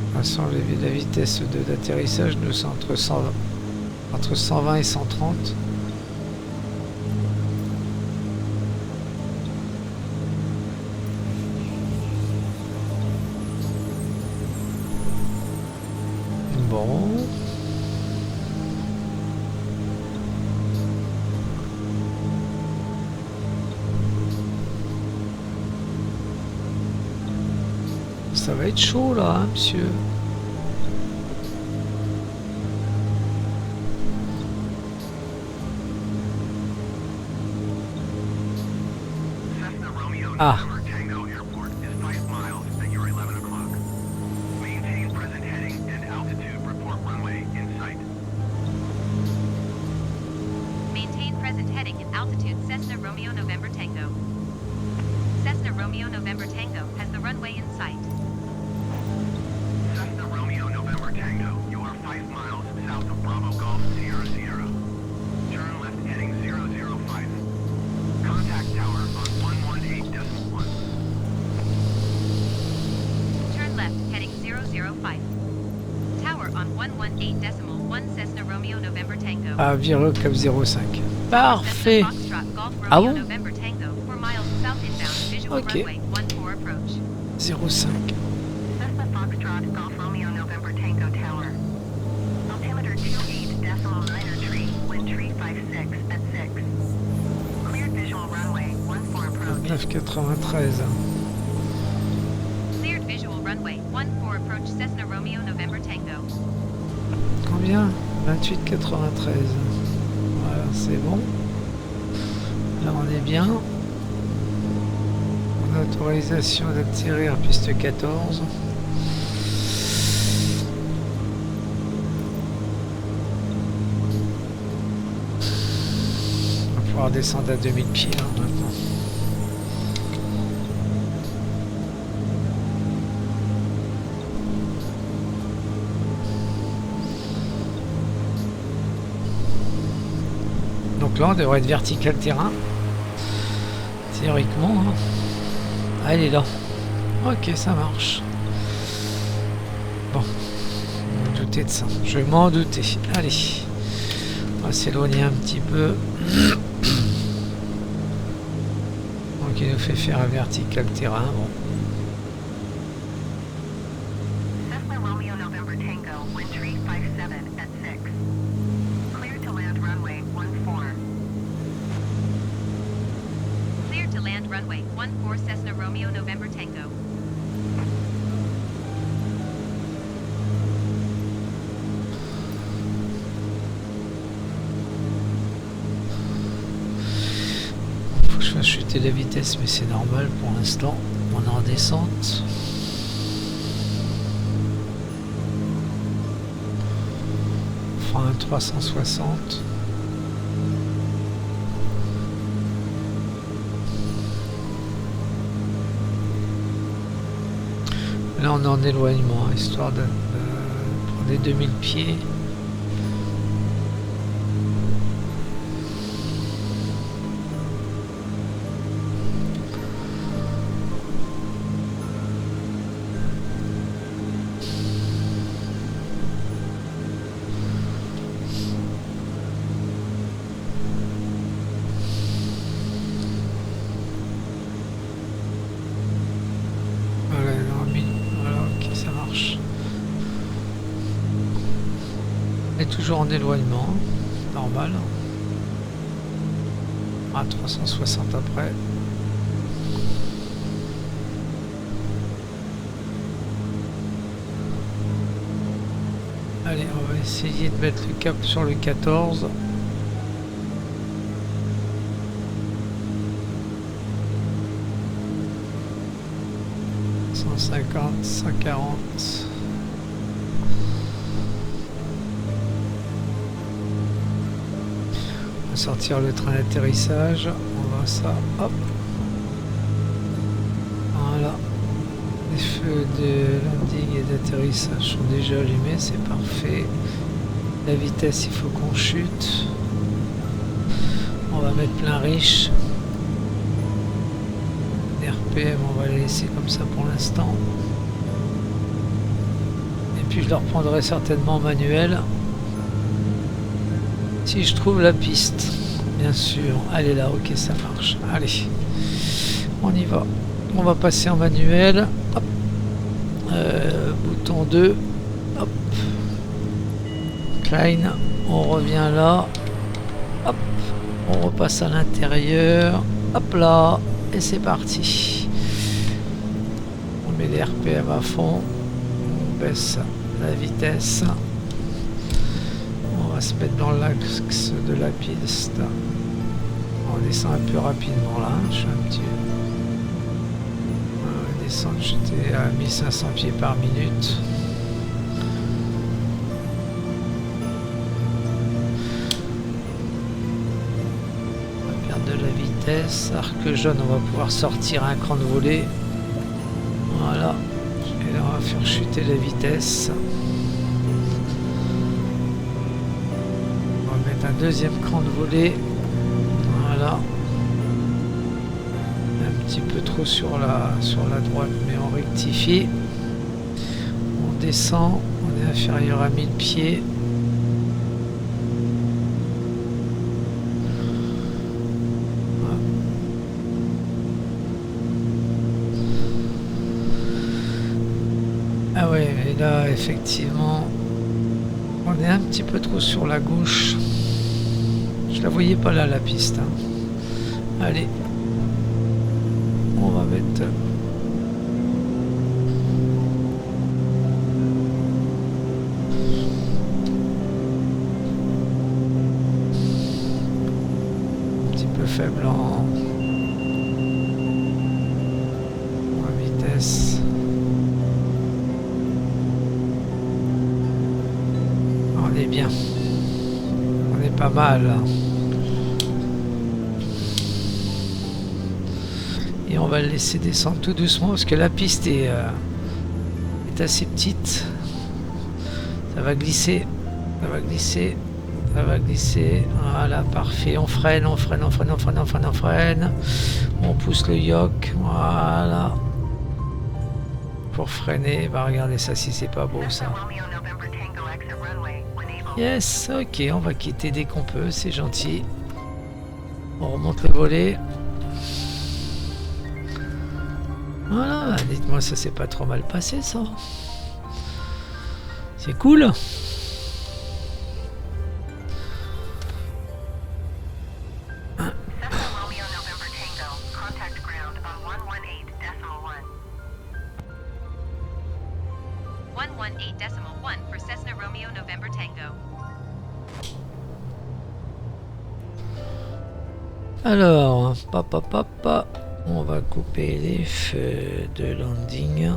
De toute façon, la vitesse d'atterrissage, nous, c'est entre 120 et 130. Bon. Ça va être chaud là, hein, monsieur. Ah. Cessna Romeo November Tango. Cessna Romeo November Tango has the runway in sight. Cessna Romeo November Tango, you are 5 miles south of Bravo Golf Sierra Sierra. Turn left heading 005. Contact tower on 118.1. Turn left heading 005. Tower on 118.1 Cessna Romeo November Tango. Ah, vireux cap 05. Parfait. Ah bon? Ok. 05. Cessna Foxtrot Golf Romeo November Tango Tower. Altimeter 28.9 wind 356 at 6. Cleared visual runway 14 approach. 993. Cleared visual runway 14 approach Cessna Romeo November Tango. Combien? 28,93. Voilà, c'est bon. Là, on est bien. On a autorisation d'atterrir piste 14. On va pouvoir descendre à 2000 pieds là, maintenant. Donc là, on devrait être vertical terrain. Théoriquement. Hein. Ah, elle est là. Ok, ça marche. Bon. Je m'en doutais de ça. Je m'en doutais. Allez. On va s'éloigner un petit peu. Donc il nous fait faire un vertical terrain. Bon. Cessna Romeo November Tango, wind tree 57 at 6. Clear to land runway 14. Clear to land runway 14 Cessna Romeo November Tango. Faut que je fasse chuter la vitesse, mais c'est normal pour l'instant. On est en descente. On fera un 360. Là on est en éloignement, histoire de prendre les 2000 pieds. Toujours en éloignement, normal. À 360 après. Allez, on va essayer de mettre le cap sur le 14. « 150, 140... » sortir le train d'atterrissage, on voit ça, hop, voilà, les feux de landing et d'atterrissage sont déjà allumés, c'est parfait. La vitesse, il faut qu'on chute, on va mettre plein riche, RPM on va les laisser comme ça pour l'instant, et puis je le reprendrai certainement en manuel si je trouve la piste, bien sûr. Elle est là, ok, ça marche. Allez, on y va. On va passer en manuel. Hop. Bouton 2. Hop. Klein. On revient là. Hop. On repasse à l'intérieur. Hop là. Et c'est parti. On met les RPM à fond. On baisse la vitesse. On va se mettre dans l'axe de la piste. On descend un peu rapidement là. Je suis un petit... On va descendre, j'étais à 1500 pieds par minute. On va perdre de la vitesse. Arc jaune, on va pouvoir sortir un cran de volée. Voilà. Et là, on va faire chuter la vitesse. Un deuxième cran de volée, voilà, un petit peu trop sur la droite, mais on rectifie, on descend, on est inférieur à 1000 pieds, voilà. Ah ouais, et là effectivement on est un petit peu trop sur la gauche. Je la voyais pas là, la piste. Hein. Allez. On va mettre... un petit peu faible en vitesse. On est bien. On est pas mal. Et on va le laisser descendre tout doucement parce que la piste est assez petite. Ça va glisser, ça va glisser, ça va glisser. Voilà, parfait. On freine, on freine, on freine, on freine, on freine, on freine. On pousse le yoke, voilà. Pour freiner, bah regardez ça si c'est pas beau ça. Yes, ok, on va quitter dès qu'on peut, c'est gentil. On remonte le volet. Voilà, dites-moi, ça s'est pas trop mal passé, ça. C'est cool. Cessna Romeo November Tango. Contact ground on 118.1. 118.1 for Cessna Romeo November Tango. Alors, on va couper les feux de landing.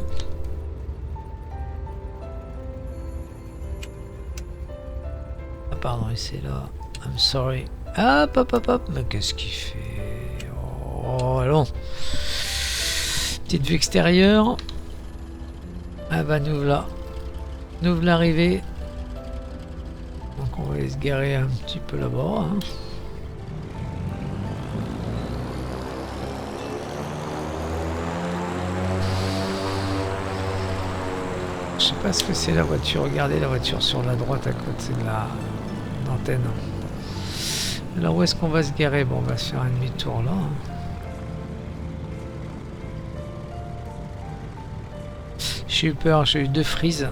Ah pardon, c'est là. I'm sorry. Ah, mais qu'est-ce qu'il fait? Oh, allons. Petite vue extérieure. Ah bah nous voilà. Nous voilà arrivés. Donc on va aller se garer un petit peu là-bas. Hein. Je sais pas ce que c'est la voiture. Regardez la voiture sur la droite à côté de l'antenne. Alors où est-ce qu'on va se garer? Bon, on va se faire un demi-tour là. J'ai eu peur, j'ai eu 2 frises.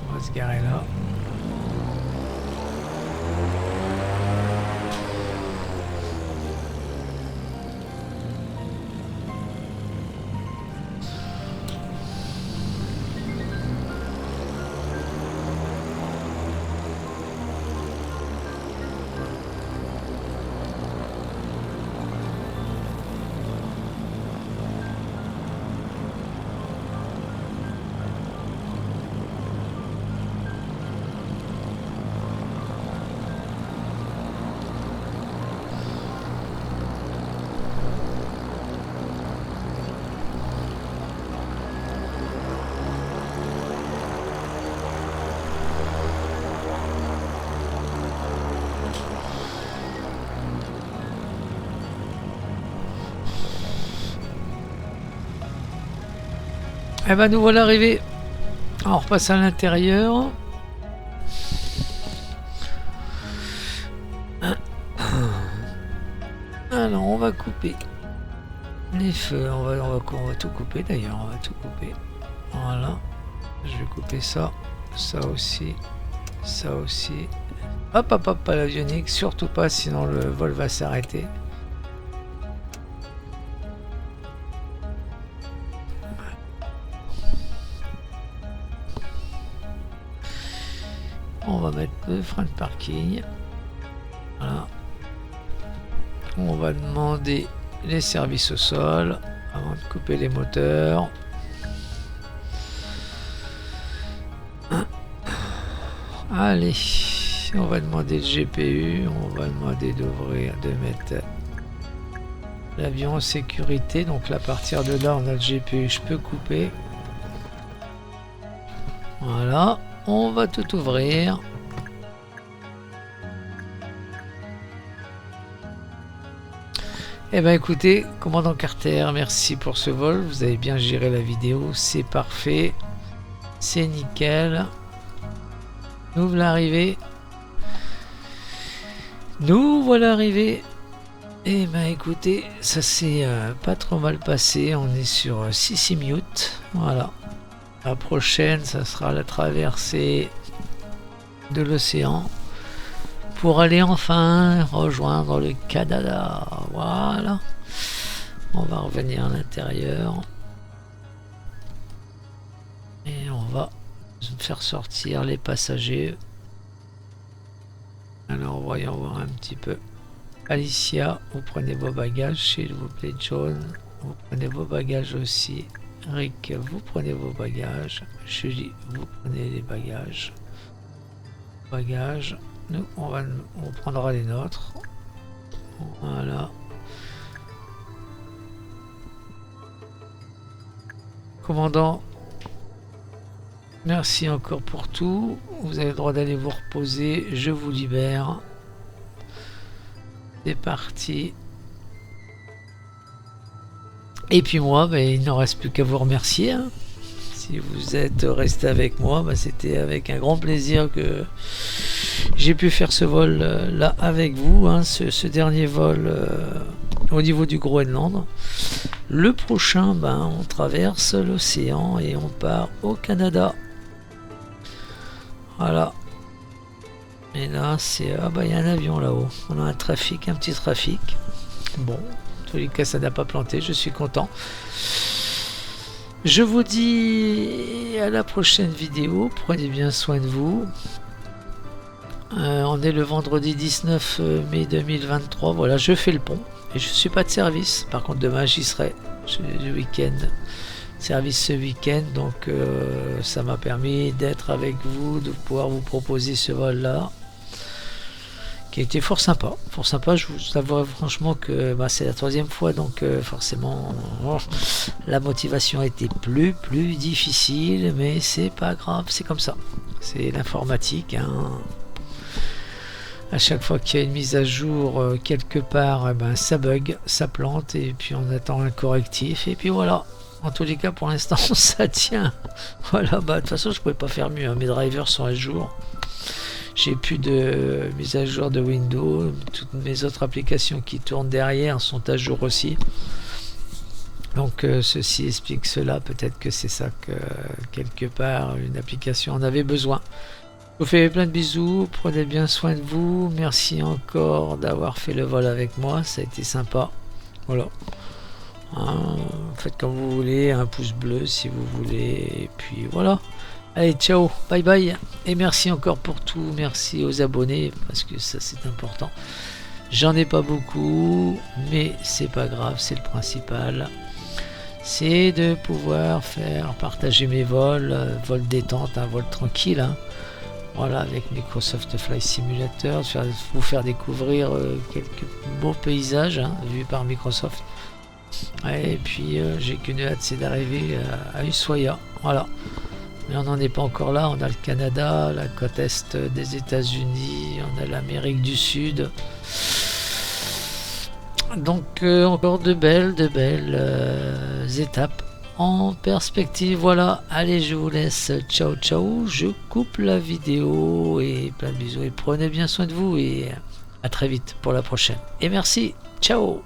On va se garer là. Eh ben nous voilà arrivés. On repasse à l'intérieur. Alors on va couper les feux. On va tout couper d'ailleurs. On va tout couper. Voilà. Je vais couper ça. Ça aussi. Ça aussi. Hop hop hop, pas l'avionique. Surtout pas, sinon le vol va s'arrêter. On va mettre le frein de parking. Voilà. On va demander les services au sol avant de couper les moteurs. Allez, on va demander le GPU. On va demander d'ouvrir, de mettre l'avion en sécurité. Donc là, à partir de là, on a le GPU. Je peux couper. Voilà. On va tout ouvrir. Eh ben écoutez, commandant Carter, merci pour ce vol. Vous avez bien géré la vidéo, c'est parfait. C'est nickel. Nous voilà arrivés. Nous voilà arrivés. Eh ben écoutez, ça s'est pas trop mal passé. On est sur Sisimiut. Voilà. La prochaine, ça sera la traversée de l'océan pour aller enfin rejoindre le Canada. Voilà. On va revenir à l'intérieur et on va faire sortir les passagers. Alors voyons voir un petit peu. Alicia, vous prenez vos bagages, s'il vous plaît. John, vous prenez vos bagages aussi. Rick, vous prenez vos bagages. Julie, vous prenez les bagages. Bagages. Nous, on prendra les nôtres. Voilà. Commandant, merci encore pour tout. Vous avez le droit d'aller vous reposer. Je vous libère. C'est parti. Et puis moi, ben, il ne reste plus qu'à vous remercier. Hein. Si vous êtes resté avec moi, bah, c'était avec un grand plaisir que j'ai pu faire ce vol là avec vous, hein, ce dernier vol au niveau du Groenland. Le prochain, ben, on traverse l'océan et on part au Canada. Voilà. Et là, c'est... Ah bah, il y a un avion là-haut. On a un trafic, un petit trafic. Bon, en tous les cas, ça n'a pas planté. Je suis content. Je vous dis à la prochaine vidéo. Prenez bien soin de vous. On est le vendredi 19 mai 2023. Voilà, je fais le pont. Et je suis pas de service. Par contre, demain, j'y serai. Le week-end. Service ce week-end. Donc, ça m'a permis d'être avec vous, de pouvoir vous proposer ce vol-là. Qui a été fort sympa. Fort sympa. Je vous avoue franchement que bah, c'est la 3e fois. Donc, forcément, la motivation a été plus difficile. Mais c'est pas grave. C'est comme ça. C'est l'informatique. Hein. À chaque fois qu'il y a une mise à jour quelque part, ben, ça bug, ça plante et puis on attend un correctif et puis voilà. En tous les cas, pour l'instant, ça tient. Voilà, bah de toute façon, je pouvais pas faire mieux. Hein. Mes drivers sont à jour. J'ai plus de mise à jour de Windows. Toutes mes autres applications qui tournent derrière sont à jour aussi. Donc ceci explique cela. Peut-être que c'est ça que quelque part une application en avait besoin. Je vous fais plein de bisous, prenez bien soin de vous, merci encore d'avoir fait le vol avec moi, ça a été sympa, voilà, hein, faites comme vous voulez, un pouce bleu si vous voulez, et puis voilà, allez ciao, bye bye, et merci encore pour tout, merci aux abonnés, parce que ça c'est important, j'en ai pas beaucoup, mais c'est pas grave, c'est le principal, c'est de pouvoir faire partager mes vols, vol détente, un vol tranquille, hein. Voilà, avec Microsoft Flight Simulator, vous faire découvrir quelques beaux paysages hein, vus par Microsoft. Et puis j'ai qu'une hâte, c'est d'arriver à Ushuaia. Voilà. Mais on n'en est pas encore là. On a le Canada, la côte est des États-Unis, on a l'Amérique du Sud. Donc encore de belles étapes en perspective. Voilà, allez, je vous laisse, ciao ciao, je coupe la vidéo et plein de bisous et prenez bien soin de vous et à très vite pour la prochaine et merci, ciao.